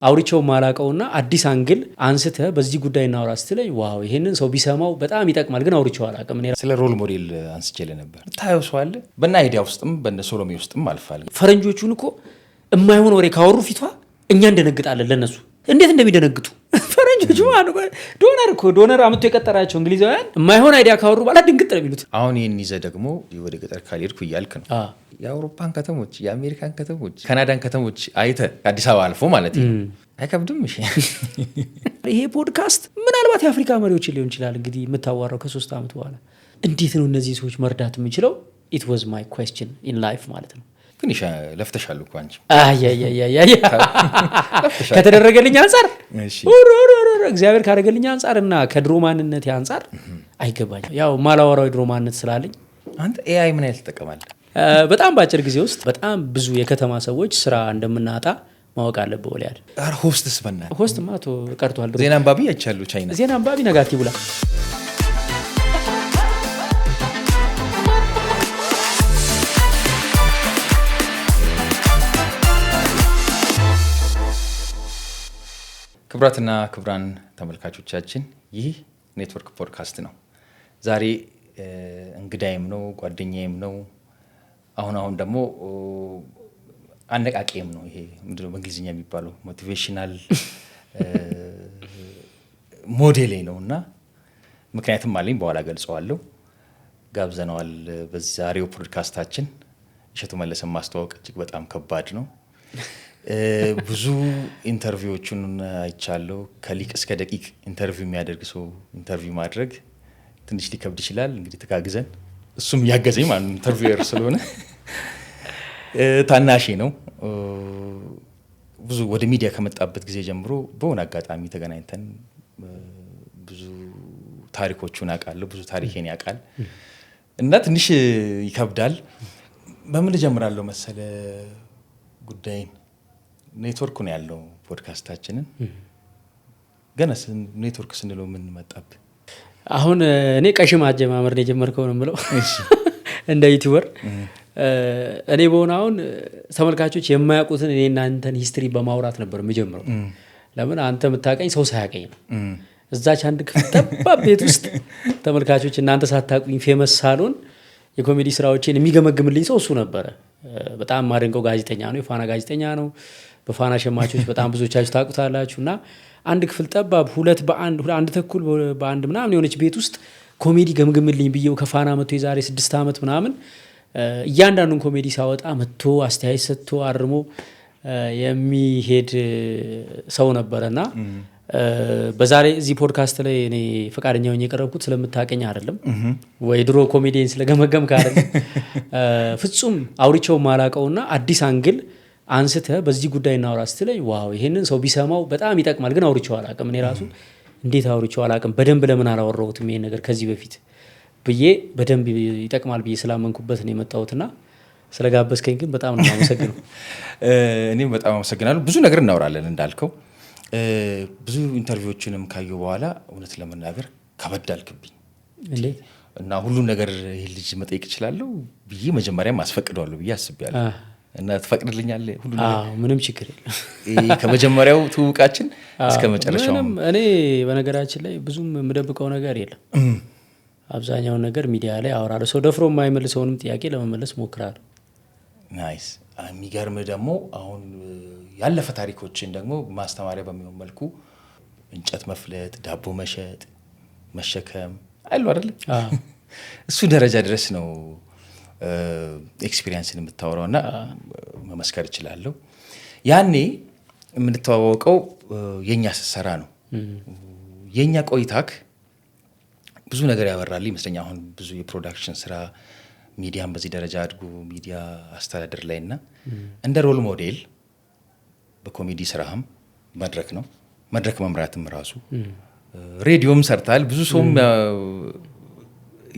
አውሪቸው ማላቀውና አዲስ አንግል አንስተ በዚህ ጉዳይ እናውራ ስትለኝ ዋው ይሄንን ሰው ቢሰማው በጣም ይጠቅማል። ግን አውሪቸው አላቀም። እኔ ስለ ሮል ሞዴል አንስቼልህ ነበር። ታየው ሰው አለ በእነ አይዲያ ውስጥም በእነ ሶሎሜ ውስጥም አልፋል። ፈረንጆቹን እኮ የማይሆን ወሬ ካወሩ ፊቷ እኛ እንደነግጣለን። ለነሱ እንዴት እንደሚደነግጡ ፈረንጆቹ ዶነር እኮ ዶነር አመጡ የቀጠራቸው እንግሊዛውያን የማይሆን አይዲያ ካወሩ በኋላ ድንግጥ ነው የሚሉት። አሁን ይህን ይዘህ ደግሞ ወደ ገጠር ካልሄድኩ እያልክ ነው። የአውሮፓን ከተሞች፣ የአሜሪካን ከተሞች፣ ካናዳን ከተሞች አይተህ አዲስ አበባ አልፎ ማለት አይከብድም? እሺ ይሄ ፖድካስት ምናልባት የአፍሪካ መሪዎችን ሊሆን ይችላል እንግዲህ የምታዋራው ከ3 ዓመት በኋላ እንዴት ነው እነዚህ ሰዎች መርዳት የምንችለው? ኢት ዋዝ ማይ ኩዌስችን ኢን ላይፍ ማለት ነው። ግን ለፍተሻል እኮ አንቺ። ከተደረገልኝ አንጻር እግዚአብሔር ካደረገልኝ አንጻር እና ከድሮ ማንነት አንጻር አይገባኝም። ያው ማላወራው የድሮ ማንነት ስላለኝ። አንተ ኤአይ ምን ያህል ትጠቀማለህ? በጣም በአጭር ጊዜ ውስጥ በጣም ብዙ የከተማ ሰዎች ስራ እንደምናጣ ማወቅ አለብህ። ወሊያድ ሆስትስ በእናትህ ሆስትማ ቀርቷል። ዜና አንባቢ አይቻለሁ። ቻይና ዜና አንባቢ ነጋቲቭ ብላ ክቡራትና ክቡራን ተመልካቾቻችን ይህ ኔትወርክ ፖድካስት ነው። ዛሬ እንግዳይም ነው ጓደኛዬም ነው። አሁን ደግሞ አነቃቂም ነው። ይሄ ምንድነው በእንግሊዝኛ የሚባለው ሞቲቬሽናል ሞዴሌ ነው እና ምክንያቱም አለኝ በኋላ ገልጸዋለሁ። ጋብዘነዋል በዛሬው ፖድካስታችን። እሸቱ መለሰን ማስተዋወቅ እጅግ በጣም ከባድ ነው። ብዙ ኢንተርቪዎቹን አይቻለሁ። ከሊቅ እስከ ደቂቅ ኢንተርቪው የሚያደርግ ሰው ኢንተርቪው ማድረግ ትንሽ ሊከብድ ይችላል። እንግዲህ ተጋግዘን እሱም እያገዘኝ ማለት ነው ኢንተርቪወር ስለሆነ ታናሼ ነው። ብዙ ወደ ሚዲያ ከመጣበት ጊዜ ጀምሮ በሆነ አጋጣሚ ተገናኝተን ብዙ ታሪኮቹን አውቃለሁ። ብዙ ታሪኬን ያውቃል እና ትንሽ ይከብዳል። በምን ልጀምራለሁ መሰለ ጉዳይን ኔትወርክ ነው ያለው ፖድካስታችንን። ገና ኔትወርክ ስንለው ምን መጣብህ? አሁን እኔ ቀሽም አጀማመር ነው የጀመርከው ነው የምለው እንደ ዩቲዩበር። እኔ በሆነ አሁን ተመልካቾች የማያውቁትን እኔ እናንተን ሂስትሪ በማውራት ነበር የምጀምረው። ለምን አንተ የምታውቀኝ ሰው ሳያውቀኝ ነው። እዛች አንድ ክፍል ጠባብ ቤት ውስጥ ተመልካቾች እናንተ ሳታውቁኝ ፌመስ ሳሎን የኮሜዲ ስራዎችን የሚገመግምልኝ ሰው እሱ ነበረ። በጣም ማደንቀው ጋዜጠኛ ነው። የፋና ጋዜጠኛ ነው። በፋና ሸማቾች በጣም ብዙዎቻችሁ ታውቁታላችሁ። እና አንድ ክፍል ጠባብ 2 በ1 ተኩል በ1 ምናምን የሆነች ቤት ውስጥ ኮሜዲ ገምግምልኝ ብዬው ከፋና መጥቶ የዛሬ 6 ዓመት ምናምን እያንዳንዱን ኮሜዲ ሳወጣ መጥቶ አስተያየት ሰጥቶ አርሞ የሚሄድ ሰው ነበረና በዛሬ እዚህ ፖድካስት ላይ እኔ ፈቃደኛ ሆኜ የቀረብኩት ስለምታቀኝ አይደለም ወይ ድሮ ኮሜዲን ስለገመገምክ አይደለም። ፍጹም አውሪቸው ማላቀውና አዲስ አንግል አንስተ በዚህ ጉዳይ እናውራ ስትለኝ ዋው ይሄንን ሰው ቢሰማው በጣም ይጠቅማል። ግን አውሪቸው አላቀም። እኔ ራሱ እንዴት አውሪቸው አላቀም በደንብ ለምን አላወራሁትም ይሄን ነገር ከዚህ በፊት ብዬ በደንብ ይጠቅማል ብዬ ስላመንኩበት ነው የመጣሁትና ስለጋበዝከኝ ግን በጣም ነው የማመሰግነው። እኔም በጣም አመሰግናለሁ። ብዙ ነገር እናወራለን እንዳልከው። ብዙ ኢንተርቪዎችንም ካየሁ በኋላ እውነት ለመናገር ከበዳልክብኝ እና ሁሉም ነገር ይሄ ልጅ መጠየቅ እችላለሁ ብዬ መጀመሪያም አስፈቅደዋለሁ ብዬ አስቤያለሁ። እና ትፈቅድልኛለህ? ሁሉ ነገር ምንም ችግር የለም። ከመጀመሪያው ትውውቃችን እስከ መጨረሻው እኔ በነገራችን ላይ ብዙም የምደብቀው ነገር የለም። አብዛኛውን ነገር ሚዲያ ላይ አወራለሁ። ሰው ደፍሮ የማይመልሰውንም ጥያቄ ለመመለስ ሞክራለሁ። ናይስ። የሚገርም ደግሞ አሁን ያለፈ ታሪኮችን ደግሞ ማስተማሪያ በሚሆን መልኩ እንጨት መፍለጥ፣ ዳቦ መሸጥ፣ መሸከም አይሉ አይደል? እሱ ደረጃ ድረስ ነው ኤክስፒሪየንስን የምታወራው እና መመስከር እችላለሁ። ያኔ የምንተዋወቀው የኛ ስትሰራ ነው። የኛ ቆይታክ ብዙ ነገር ያወራል ይመስለኛል። አሁን ብዙ የፕሮዳክሽን ስራ ሚዲያን በዚህ ደረጃ አድጎ ሚዲያ አስተዳደር ላይ እና እንደ ሮል ሞዴል በኮሜዲ ስራህም መድረክ ነው መድረክ መምራትም ራሱ ሬዲዮም ሰርታል። ብዙ ሰውም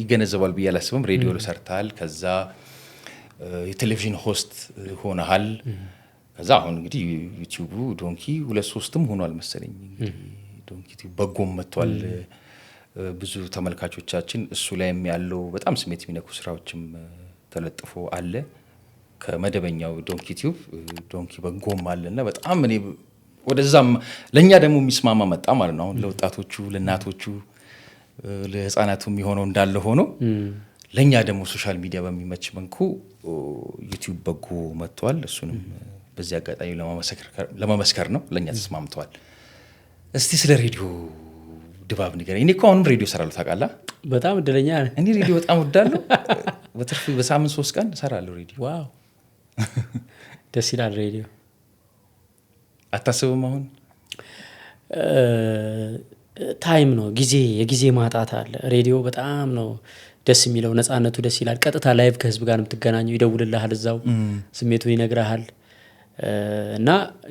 ይገነዘባል ብዬ አላስብም። ሬዲዮ ሰርታል። ከዛ የቴሌቪዥን ሆስት ሆነሃል። ከዛ አሁን እንግዲህ ዩቲዩቡ ዶንኪ 2-3ም ሆኗል መሰለኝ። ዶንኪ በጎም መጥቷል። ብዙ ተመልካቾቻችን እሱ ላይም ያለው በጣም ስሜት የሚነኩ ስራዎችም ተለጥፎ አለ። ከመደበኛው ዶንኪ ቲዩብ ዶንኪ በጎም አለና በጣም እኔ ወደዛም ለእኛ ደግሞ የሚስማማ መጣ ማለት ነው። አሁን ለወጣቶቹ፣ ለእናቶቹ፣ ለህፃናቱ የሚሆነው እንዳለ ሆኖ ለእኛ ደግሞ ሶሻል ሚዲያ በሚመች መልኩ ዩቲዩብ በጎ መጥተዋል። እሱንም በዚህ አጋጣሚ ለመመስከር ነው። ለእኛ ተስማምተዋል። እስቲ ስለ ሬዲዮ ድባብ ንገረኝ። እኔ እኮ አሁንም ሬዲዮ እሰራለሁ ታውቃለህ። በጣም እድለኛ ነህ። እኔ ሬዲዮ በጣም ወዳለሁ። በትርፍ በሳምንት 3 ቀን እሰራለሁ ሬዲዮ። ዋው ደስ ይላል ሬዲዮ። አታስብም? አሁን ታይም ነው፣ የጊዜ ማጣት አለ። ሬዲዮ በጣም ነው ደስ የሚለው፣ ነፃነቱ ደስ ይላል። ቀጥታ ላይቭ ከህዝብ ጋር የምትገናኘው፣ ይደውልልሃል፣ እዛው ስሜቱን ይነግርሃል። እና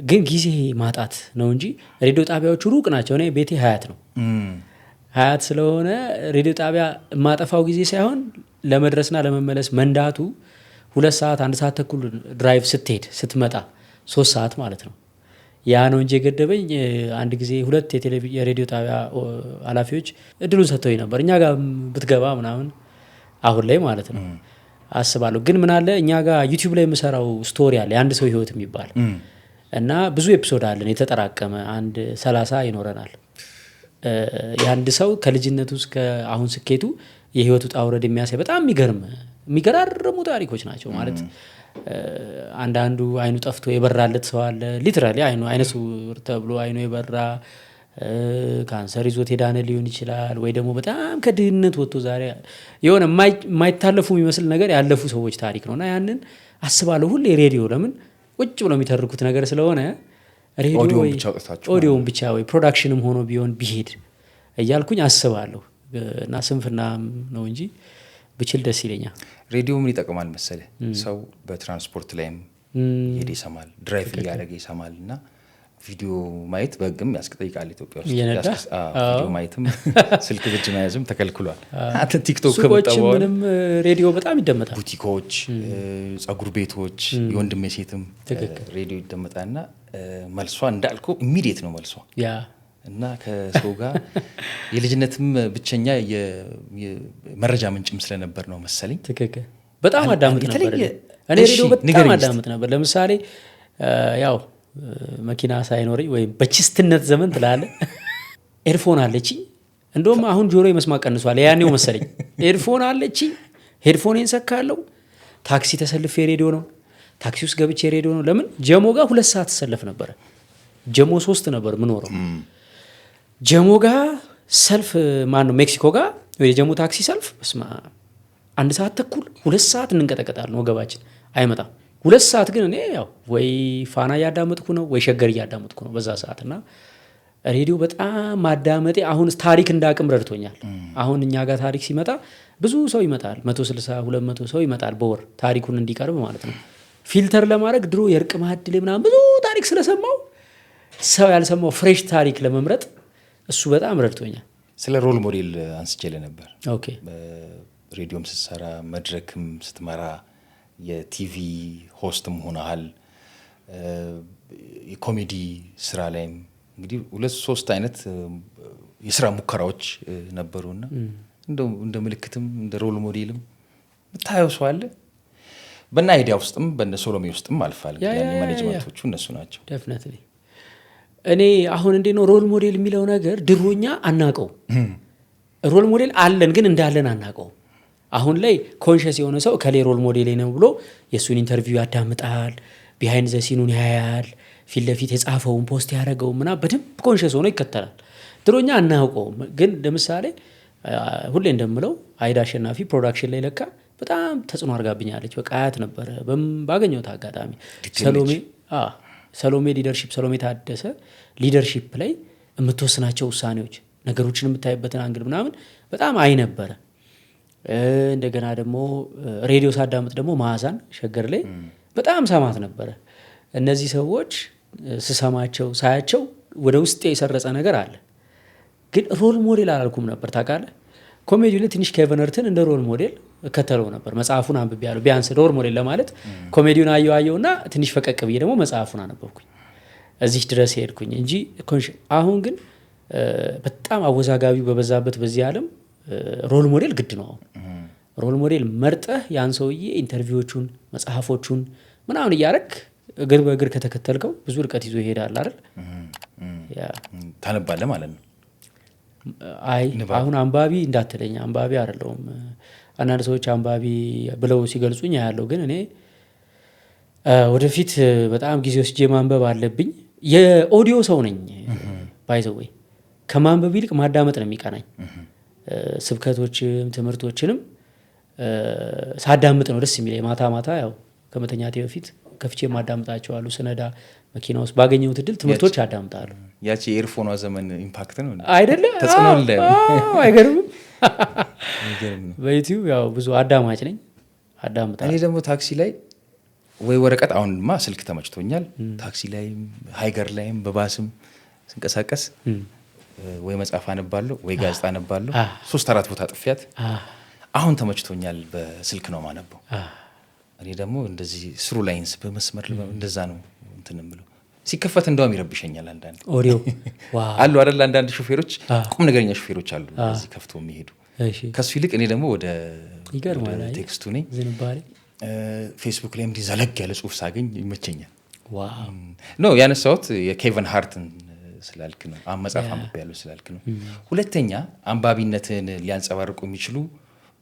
ግን ጊዜ ማጣት ነው እንጂ ሬዲዮ ጣቢያዎቹ ሩቅ ናቸው። እኔ ቤቴ ሀያት ነው። ሀያት ስለሆነ ሬዲዮ ጣቢያ የማጠፋው ጊዜ ሳይሆን ለመድረስና ለመመለስ መንዳቱ 2 ሰዓት 1 ሰዓት ተኩል ድራይቭ ስትመጣ 3 ሰዓት ማለት ነው። ያ ነው እንጂ የገደበኝ። አንድ ጊዜ 2 የሬዲዮ ጣቢያ ኃላፊዎች እድሉን ሰጥተውኝ ነበር፣ እኛ ጋር ብትገባ ምናምን፣ አሁን ላይ ማለት ነው አስባለሁ። ግን ምን አለ እኛ ጋር ዩቲዩብ ላይ የምሰራው ስቶሪ አለ፣ የአንድ ሰው ህይወት የሚባል እና ብዙ ኤፒሶድ አለን የተጠራቀመ፣ አንድ 30 ይኖረናል። የአንድ ሰው ከልጅነቱ እስከ አሁን ስኬቱ የህይወቱ ውጣ ውረድ የሚያሳይ በጣም የሚገራርሙ ታሪኮች ናቸው። ማለት አንዳንዱ አይኑ ጠፍቶ የበራለት ሰው አለ። ሊትራሊ አይነ ስውር ተብሎ አይኑ የበራ ካንሰር ይዞት የዳነ ሊሆን ይችላል። ወይ ደግሞ በጣም ከድህነት ወጥቶ ዛሬ የሆነ የማይታለፉ የሚመስል ነገር ያለፉ ሰዎች ታሪክ ነው እና ያንን አስባለሁ ሁሌ። ሬዲዮ ለምን ቁጭ ብለው የሚተርኩት ነገር ስለሆነ ኦዲዮን ብቻ ወይ ፕሮዳክሽንም ሆኖ ቢሆን ቢሄድ እያልኩኝ አስባለሁ። እና ስንፍና ነው እንጂ ብችል ደስ ይለኛል። ሬዲዮ ምን ይጠቅማል መሰለህ? ሰው በትራንስፖርት ላይም ሄደ ይሰማል፣ ድራይቭ እያደረገ ይሰማል። እና ቪዲዮ ማየት በህግም ያስጠይቃል ኢትዮጵያ ውስጥ። ቪዲዮ ማየትም ስልክ በእጅ መያዝም ተከልክሏል። ቲክቶክ ከመጣ በኋላ ምንም ሬዲዮ በጣም ይደመጣል። ቡቲኮች፣ ጸጉር ቤቶች፣ የወንድም የሴትም ሬዲዮ ይደመጣል። እና መልሷ እንዳልኩ ኢሚዲየት ነው መልሷ። እና ከሰው ጋር የልጅነትም ብቸኛ የመረጃ ምንጭም ስለነበር ነው መሰለኝ። ትክክል። በጣም አዳምጥ ነበር እኔ ሬዲዮ በጣም አዳምጥ ነበር። ለምሳሌ ያው መኪና ሳይኖረኝ ወይም በችስትነት ዘመን ትላለ ኤርፎን አለችኝ። እንደውም አሁን ጆሮ መስማት ቀንሷል። ያኔው መሰለኝ ኤርፎን አለችኝ። ሄድፎኔን ሰካለው። ታክሲ ተሰልፌ ሬዲዮ ነው፣ ታክሲ ውስጥ ገብቼ ሬዲዮ ነው። ለምን ጀሞ ጋር 2 ሰዓት ተሰለፍ ነበረ። ጀሞ 3 ነበር ምኖረው። ጀሞ ጋር ሰልፍ ማነው ሜክሲኮ ጋር ወይ ጀሞ ታክሲ ሰልፍ በስማ 1 ሰዓት ተኩል 2 ሰዓት እንንቀጠቀጣለን፣ ወገባችን አይመጣም። 2 ሰዓት ግን እኔ ያው ወይ ፋና እያዳመጥኩ ነው ወይ ሸገር እያዳመጥኩ ነው በዛ ሰዓት። እና ሬዲዮ በጣም ማዳመጤ አሁን ታሪክ እንዳቅም ረድቶኛል። አሁን እኛ ጋር ታሪክ ሲመጣ ብዙ ሰው ይመጣል፣ 160-200 ሰው ይመጣል በወር ታሪኩን እንዲቀርብ ማለት ነው። ፊልተር ለማድረግ ድሮ የእርቅ ማዕድ ላይ ምናምን ብዙ ታሪክ ስለሰማው ሰው ያልሰማው ፍሬሽ ታሪክ ለመምረጥ እሱ በጣም ረድቶኛል። ስለ ሮል ሞዴል አንስቼልህ ነበር። ኦኬ። ሬዲዮም ስትሰራ መድረክም ስትመራ የቲቪ ሆስትም ሆነሃል። የኮሜዲ ስራ ላይም እንግዲህ 2-3 አይነት የስራ ሙከራዎች ነበሩና እንደ ምልክትም እንደ ሮል ሞዴልም ታየው ሰው አለ። በና አይዲያ ውስጥም በነ ሶሎሜ ውስጥም አልፋል። ማኔጅመንቶቹ እነሱ ናቸው። ዴፊኒትሊ እኔ አሁን እንዴት ነው ሮል ሞዴል የሚለው ነገር ድሮኛ አናቀው። ሮል ሞዴል አለን ግን እንዳለን አናቀው። አሁን ላይ ኮንሸስ የሆነ ሰው ከሌ ሮል ሞዴል ነው ብሎ የሱን ኢንተርቪው ያዳምጣል፣ ቢሃይንድ ዘ ሲኑን ያያል፣ ፊት ለፊት የጻፈውን ፖስት ያደረገው ምና በደንብ ኮንሸስ ሆኖ ይከተላል። ድሮኛ አናውቀውም። ግን ለምሳሌ ሁሌ እንደምለው አይዳ አሸናፊ ፕሮዳክሽን ላይ ለካ በጣም ተጽዕኖ አድርጋብኛለች። በቃ አያት ነበረ ባገኘሁት አጋጣሚ። ሰሎሜ ሊደርሺፕ፣ ሰሎሜ ታደሰ ሊደርሺፕ ላይ የምትወስናቸው ውሳኔዎች፣ ነገሮችን የምታይበትን አንግል ምናምን በጣም አይ ነበረ። እንደገና ደግሞ ሬዲዮ ሳዳምጥ ደግሞ ማዛን ሸገር ላይ በጣም ሰማት ነበረ። እነዚህ ሰዎች ስሰማቸው ሳያቸው ወደ ውስጤ የሰረጸ ነገር አለ። ግን ሮል ሞዴል አላልኩም ነበር ታውቃለህ። ኮሜዲ ላይ ትንሽ ኬቨነርትን እንደ ሮል ሞዴል እከተለው ነበር። መጽሐፉን አንብቤያለሁ። ቢያንስ ሮል ሞዴል ለማለት ኮሜዲውን አየውና ትንሽ ፈቀቅ ብዬ ደግሞ መጽሐፉን አነበብኩኝ። እዚህ ድረስ ሄድኩኝ እንጂ አሁን ግን በጣም አወዛጋቢው በበዛበት በዚህ ዓለም ሮል ሞዴል ግድ ነው። ሮል ሞዴል መርጠህ ያን ሰውዬ ኢንተርቪዎቹን፣ መጽሐፎቹን ምናምን እያረክ እግር በእግር ከተከተልከው ብዙ ርቀት ይዞ ይሄዳል አይደል? ታነባለህ ማለት ነው። አይ አሁን አንባቢ እንዳትለኝ፣ አንባቢ አይደለሁም። አንዳንድ ሰዎች አንባቢ ብለው ሲገልጹኝ ያለው ግን እኔ ወደፊት በጣም ጊዜ ወስጄ ማንበብ አለብኝ። የኦዲዮ ሰው ነኝ ባይዘወይ፣ ከማንበብ ይልቅ ማዳመጥ ነው የሚቀናኝ። ስብከቶችም ትምህርቶችንም ሳዳምጥ ነው ደስ የሚለኝ። ማታ ማታ ያው ከመተኛቴ በፊት ከፍቼ ማዳምጣቸው አሉ። ስነዳ መኪና ውስጥ ባገኘሁት እድል ትምህርቶች አዳምጣለሁ። ያቺ የኤርፎኗ ዘመን ኢምፓክት ነው አይደለ? ተጽዕኖ አይገርምም? በዩቲዩብ ያው ብዙ አዳማጭ ነኝ፣ አዳምጣለሁ። እኔ ደግሞ ታክሲ ላይ ወይ ወረቀት፣ አሁንማ ስልክ ተመችቶኛል። ታክሲ ላይም ሃይገር ላይም በባስም ስንቀሳቀስ ወይ መጽሐፍ አነባለሁ ወይ ጋዜጣ አነባለሁ። 3-4 ቦታ ጥፊያት አሁን ተመችቶኛል። በስልክ ነው ማነበው። እኔ ደግሞ እንደዚህ ስሩ ላይንስ በመስመር እንደዛ ነው እንትን የምለው። ሲከፈት እንደውም ይረብሸኛል። አንዳንድ ኦዲዮ አሉ አይደል? አንዳንድ ሾፌሮች ቁም ነገረኛ ሾፌሮች አሉ እዚህ ከፍቶ የሚሄዱ። ከሱ ይልቅ እኔ ደግሞ ወደ ቴክስቱ ነኝ። ፌስቡክ ላይ እንዲህ ዘለግ ያለ ጽሁፍ ሳገኝ ይመቸኛል። ኖ ያነሳሁት የኬቨን ሃርትን ስላልክ ነው። መጽሐፍ አንብቤ ያለው ስላልክ ነው። ሁለተኛ አንባቢነትን ሊያንጸባርቁ የሚችሉ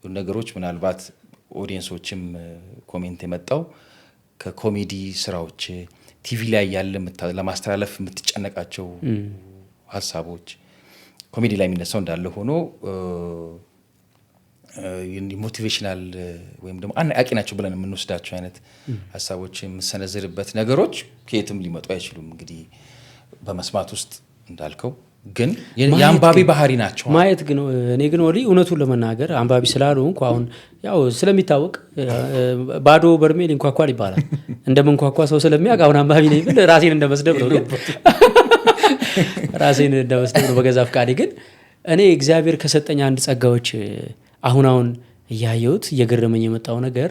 ነገሮች ምናልባት ኦዲየንሶችም ኮሜንት የመጣው ከኮሜዲ ስራዎች ቲቪ ላይ ያለ ለማስተላለፍ የምትጨነቃቸው ሀሳቦች ኮሜዲ ላይ የሚነሳው እንዳለ ሆኖ ሞቲቬሽናል ወይም ደግሞ አነቃቂ ናቸው ብለን የምንወስዳቸው አይነት ሀሳቦች የምሰነዝርበት ነገሮች ከየትም ሊመጡ አይችሉም። እንግዲህ በመስማት ውስጥ እንዳልከው ግን የአንባቢ ባህሪ ናቸው ማየት ግን እኔ ግን ወዲህ እውነቱን ለመናገር አንባቢ ስላልሆንኩ አሁን ያው ስለሚታወቅ ባዶ በርሜል ይንኳኳል ይባላል። እንደምንኳኳ ሰው ስለሚያውቅ አሁን አንባቢ ነኝ ብል ራሴን እንደመስደብ ነው። ራሴን እንደመስደብ ነው በገዛ ፍቃዴ። ግን እኔ እግዚአብሔር ከሰጠኝ አንድ ጸጋዎች አሁን እያየሁት እየገረመኝ የመጣው ነገር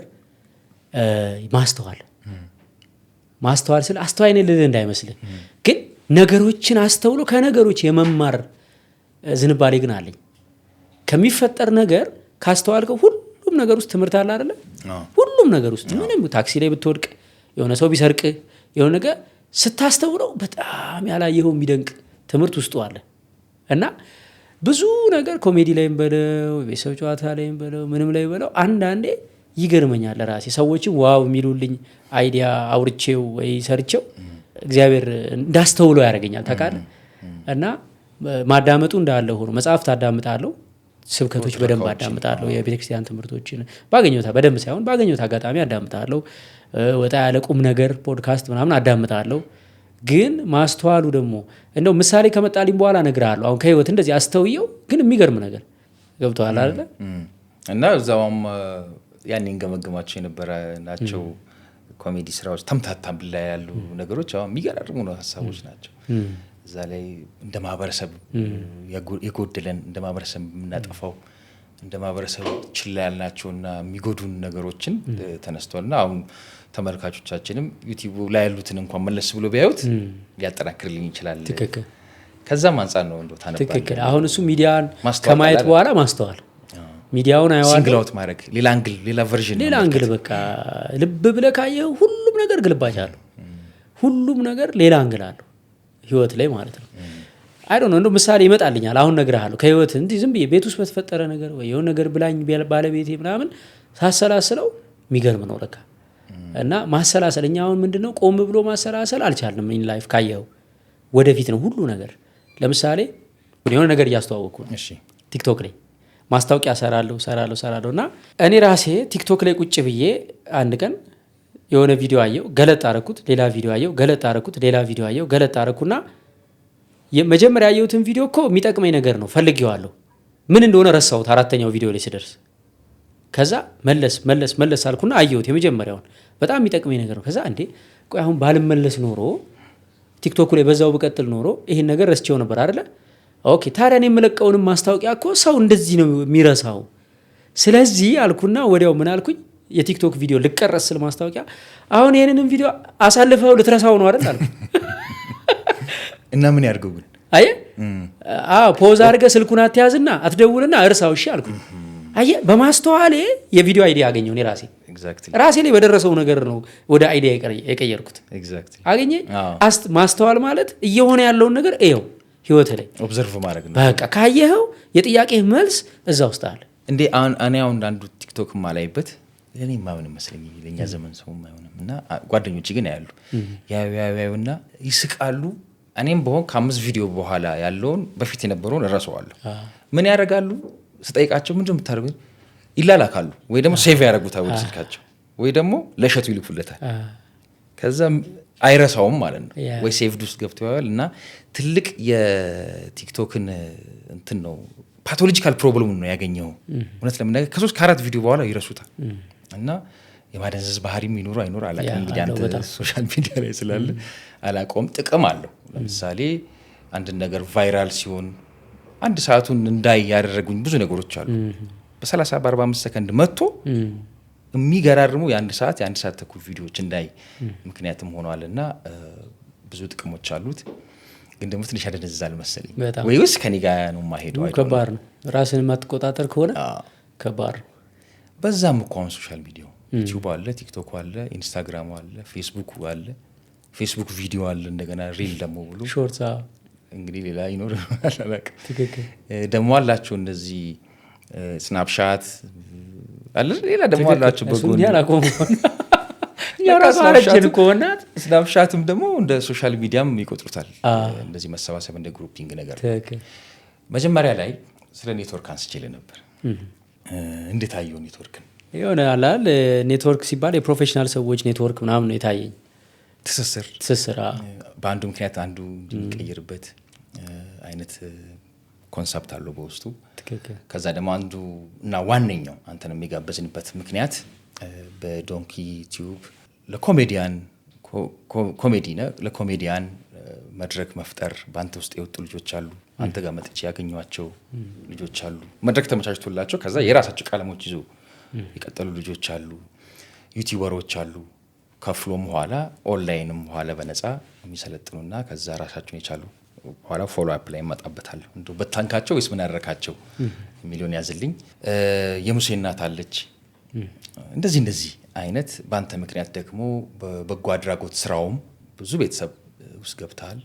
ማስተዋል ስለ አስተዋይ ነኝ ልልህ እንዳይመስልህ፣ ግን ነገሮችን አስተውሎ ከነገሮች የመማር ዝንባሌ ግን አለኝ። ከሚፈጠር ነገር ካስተዋልከው ሁሉም ነገር ውስጥ ትምህርት አለ አይደለ? ሁሉም ነገር ውስጥ ምንም ታክሲ ላይ ብትወድቅ፣ የሆነ ሰው ቢሰርቅ፣ የሆነ ነገር ስታስተውለው በጣም ያላየኸው የሚደንቅ ትምህርት ውስጡ አለ እና ብዙ ነገር ኮሜዲ ላይም በለው ቤተሰብ ጨዋታ ላይም በለው ምንም ላይ በለው አንዳንዴ ይገርመኛል ለራሴ። ሰዎችም ዋው የሚሉልኝ አይዲያ አውርቼው ወይ ሰርቼው እግዚአብሔር እንዳስተውለው ያደርገኛል ታውቃለህ። እና ማዳመጡ እንዳለ ሆኖ መጽሐፍት አዳምጣለሁ፣ ስብከቶች በደንብ አዳምጣለሁ፣ የቤተክርስቲያን ትምህርቶችን ባገኘሁት በደንብ ሳይሆን ባገኘሁት አጋጣሚ አዳምጣለሁ። ወጣ ያለ ቁም ነገር ፖድካስት ምናምን አዳምጣለሁ። ግን ማስተዋሉ ደግሞ እንደው ምሳሌ ከመጣልኝ በኋላ እነግርሃለሁ። አሁን ከህይወት እንደዚህ አስተውየው ግን የሚገርም ነገር ገብቶሃል አይደለ? እና እዛውም ያኔ እንገመግማቸው የነበረ ናቸው ኮሜዲ ስራዎች ተምታታ ብላ ያሉ ነገሮች አሁን የሚገራርሙ ነው ሀሳቦች ናቸው። እዛ ላይ እንደ ማህበረሰብ የጎደለን እንደ ማህበረሰብ የምናጠፋው እንደ ማህበረሰብ ችላ ያልናቸውና የሚጎዱን ነገሮችን ተነስቷልና አሁን ተመልካቾቻችንም ዩቲዩብ ላይ ያሉትን እንኳን መለስ ብሎ ቢያዩት ሊያጠናክርልኝ ይችላል። ትክክል። ከዛም አንጻር ነው እንደው ታነባለህ። ትክክል። አሁን እሱ ሚዲያን ከማየት በኋላ ማስተዋል ሚዲያውን አይዋል ሲንግል አውት ማድረግ ሌላ አንግል ሌላ ቨርዥን ሌላ አንግል በቃ ልብ ብለህ ካየኸው ሁሉም ነገር ግልባጭ አለው። ሁሉም ነገር ሌላ አንግል አለው ህይወት ላይ ማለት ነው። አይ ዶንት ኖ እንደው ምሳሌ ይመጣልኛል አሁን እነግርሃለሁ። ከህይወት እንዲህ ዝም ብዬ ቤት ውስጥ በተፈጠረ ነገር ወይ የሆነ ነገር ብላኝ ባለቤቴ ምናምን ሳሰላስለው የሚገርም ነው ለካ። እና ማሰላሰል እኛ አሁን ምንድነው ቆም ብሎ ማሰላሰል አልቻልንም። ኢን ላይፍ ካየኸው ወደፊት ነው ሁሉ ነገር። ለምሳሌ የሆነ ነገር እያስተዋወቅኩ ነው ቲክቶክ ላይ ማስታወቂያ ሰራለሁ እና እኔ ራሴ ቲክቶክ ላይ ቁጭ ብዬ አንድ ቀን የሆነ ቪዲዮ አየው፣ ገለጥ አረኩት፣ ሌላ ቪዲዮ አየው፣ ገለጥ አረኩት፣ ሌላ ቪዲዮ አየው፣ ገለጥ አረኩና የመጀመሪያ ያየሁትን ቪዲዮ እኮ የሚጠቅመኝ ነገር ነው ፈልጌዋለሁ፣ ምን እንደሆነ ረሳሁት አራተኛው ቪዲዮ ላይ ስደርስ። ከዛ መለስ አልኩና አየሁት የመጀመሪያውን በጣም የሚጠቅመኝ ነገር ነው። ከዛ እንዴ ቆይ አሁን ባልመለስ ኖሮ ቲክቶክ ላይ በዛው በቀጥል ኖሮ ይሄን ነገር ረስቼው ነበር አይደለ? ኦኬ ታዲያ እኔ የምለቀውንም ማስታወቂያ እኮ ሰው እንደዚህ ነው የሚረሳው። ስለዚህ አልኩና ወዲያው ምን አልኩኝ የቲክቶክ ቪዲዮ ልቀረጽ ስል ማስታወቂያ አሁን ይሄንንም ቪዲዮ አሳልፈው ልትረሳው ነው አይደል አልኩ። እና ምን ያርገው ግን ፖዝ አድርገህ ስልኩን አትያዝና አትደውልና እርሳው እሺ አልኩኝ። አየህ በማስተዋሌ የቪዲዮ አይዲያ ያገኘው እኔ ራሴ ላይ በደረሰው ነገር ነው ወደ አይዲያ የቀየርኩት። አገኘ ማስተዋል ማለት እየሆነ ያለውን ነገር ይኸው ህይወት ላይ ኦብዘርቭ ማድረግ ነው። በቃ ካየኸው የጥያቄ መልስ እዛ ውስጥ አለ። እንዴ እኔ አሁን አንዱ ቲክቶክ ማላይበት ለኔ ማምን መስለኝ ለኛ ዘመን ሰው አይሆንም እና ጓደኞቼ ግን ያያሉ ያዩና ይስቃሉ። እኔም በሆን ከ5 ቪዲዮ በኋላ ያለውን በፊት የነበረውን እረሳዋለሁ። ምን ያደርጋሉ ስጠይቃቸው ምንድን ነው የምታደርጉት ይላላካሉ፣ ወይ ደግሞ ሴቭ ያደርጉታል ወደ ስልካቸው፣ ወይ ደግሞ ለሸቱ ይልኩለታል። ከዛ አይረሳውም ማለት ነው። ወይ ሴቭድ ውስጥ ገብቶ ያዋል እና ትልቅ የቲክቶክን እንትን ነው ፓቶሎጂካል ፕሮብለም ነው ያገኘው። እውነት ለምናገር ከ3 ከ4 ቪዲዮ በኋላ ይረሱታል። እና የማደንዘዝ ባህሪም ይኖሩ አይኖር አላውቅም። እንግዲህ አንተ ሶሻል ሚዲያ ላይ ስላለ አላውቀውም። ጥቅም አለው። ለምሳሌ አንድ ነገር ቫይራል ሲሆን አንድ ሰዓቱን እንዳይ ያደረጉኝ ብዙ ነገሮች አሉ። በ30 በ45 ሰከንድ መጥቶ የሚገራርሙ የአንድ ሰዓት ተኩል ቪዲዮዎች እንዳይ ምክንያትም ሆኗል። እና ብዙ ጥቅሞች አሉት። ግን ደግሞ ትንሽ ያደነዝዛል መሰለኝ። ወይስ ከኔ ጋር ነው የማሄደው? ከባድ ነው። ራስን የማትቆጣጠር ከሆነ ከባድ ነው። በዛም እኮ አሁን ሶሻል ሚዲያው ዩቲዩብ አለ፣ ቲክቶክ አለ፣ ኢንስታግራም አለ፣ ፌስቡክ አለ፣ ፌስቡክ ቪዲዮ አለ፣ እንደገና ሪል ደግሞ ብሎ ሾርትስ እንግዲህ ሌላ ይኖር አላውቅም። ደግሞ አላቸው እነዚህ ስናፕሻት አለ፣ ሌላ ደግሞ አላቸው በጎን ስናፕሻትም ደግሞ እንደ ሶሻል ሚዲያም ይቆጥሩታል። እንደዚህ መሰባሰብ እንደ ግሩፒንግ ነገር። መጀመሪያ ላይ ስለ ኔትወርክ አንስቼል ነበር። እንዴት አየው ኔትወርክን? የሆነ አላል ኔትወርክ ሲባል የፕሮፌሽናል ሰዎች ኔትወርክ ምናምን ነው የታየኝ። ትስስር በአንዱ ምክንያት አንዱ የሚቀይርበት አይነት ኮንሰፕት አለው በውስጡ። ከዛ ደግሞ አንዱ እና ዋነኛው አንተን የሚጋበዝንበት ምክንያት በዶንኪ ቲዩብ ለኮሜዲያን መድረክ መፍጠር። በአንተ ውስጥ የወጡ ልጆች አሉ፣ አንተ ጋር መጥቼ ያገኟቸው ልጆች አሉ፣ መድረክ ተመቻችቶላቸው ከዛ የራሳቸው ቀለሞች ይዞ የቀጠሉ ልጆች አሉ፣ ዩቲዩበሮች አሉ። ከፍሎም ኋላ ኦንላይንም ኋላ በነፃ የሚሰለጥኑና ከዛ ራሳቸውን የቻሉ ኋላ ፎሎ አፕ ላይ እመጣበታለሁ። እንደው በታንካቸው ወይስ ምን ያደረካቸው ሚሊዮን ያዝልኝ። የሙሴ እናት አለች። እንደዚህ አይነት በአንተ ምክንያት ደግሞ በበጎ አድራጎት ስራውም ብዙ ቤተሰብ ውስጥ ገብተሃል።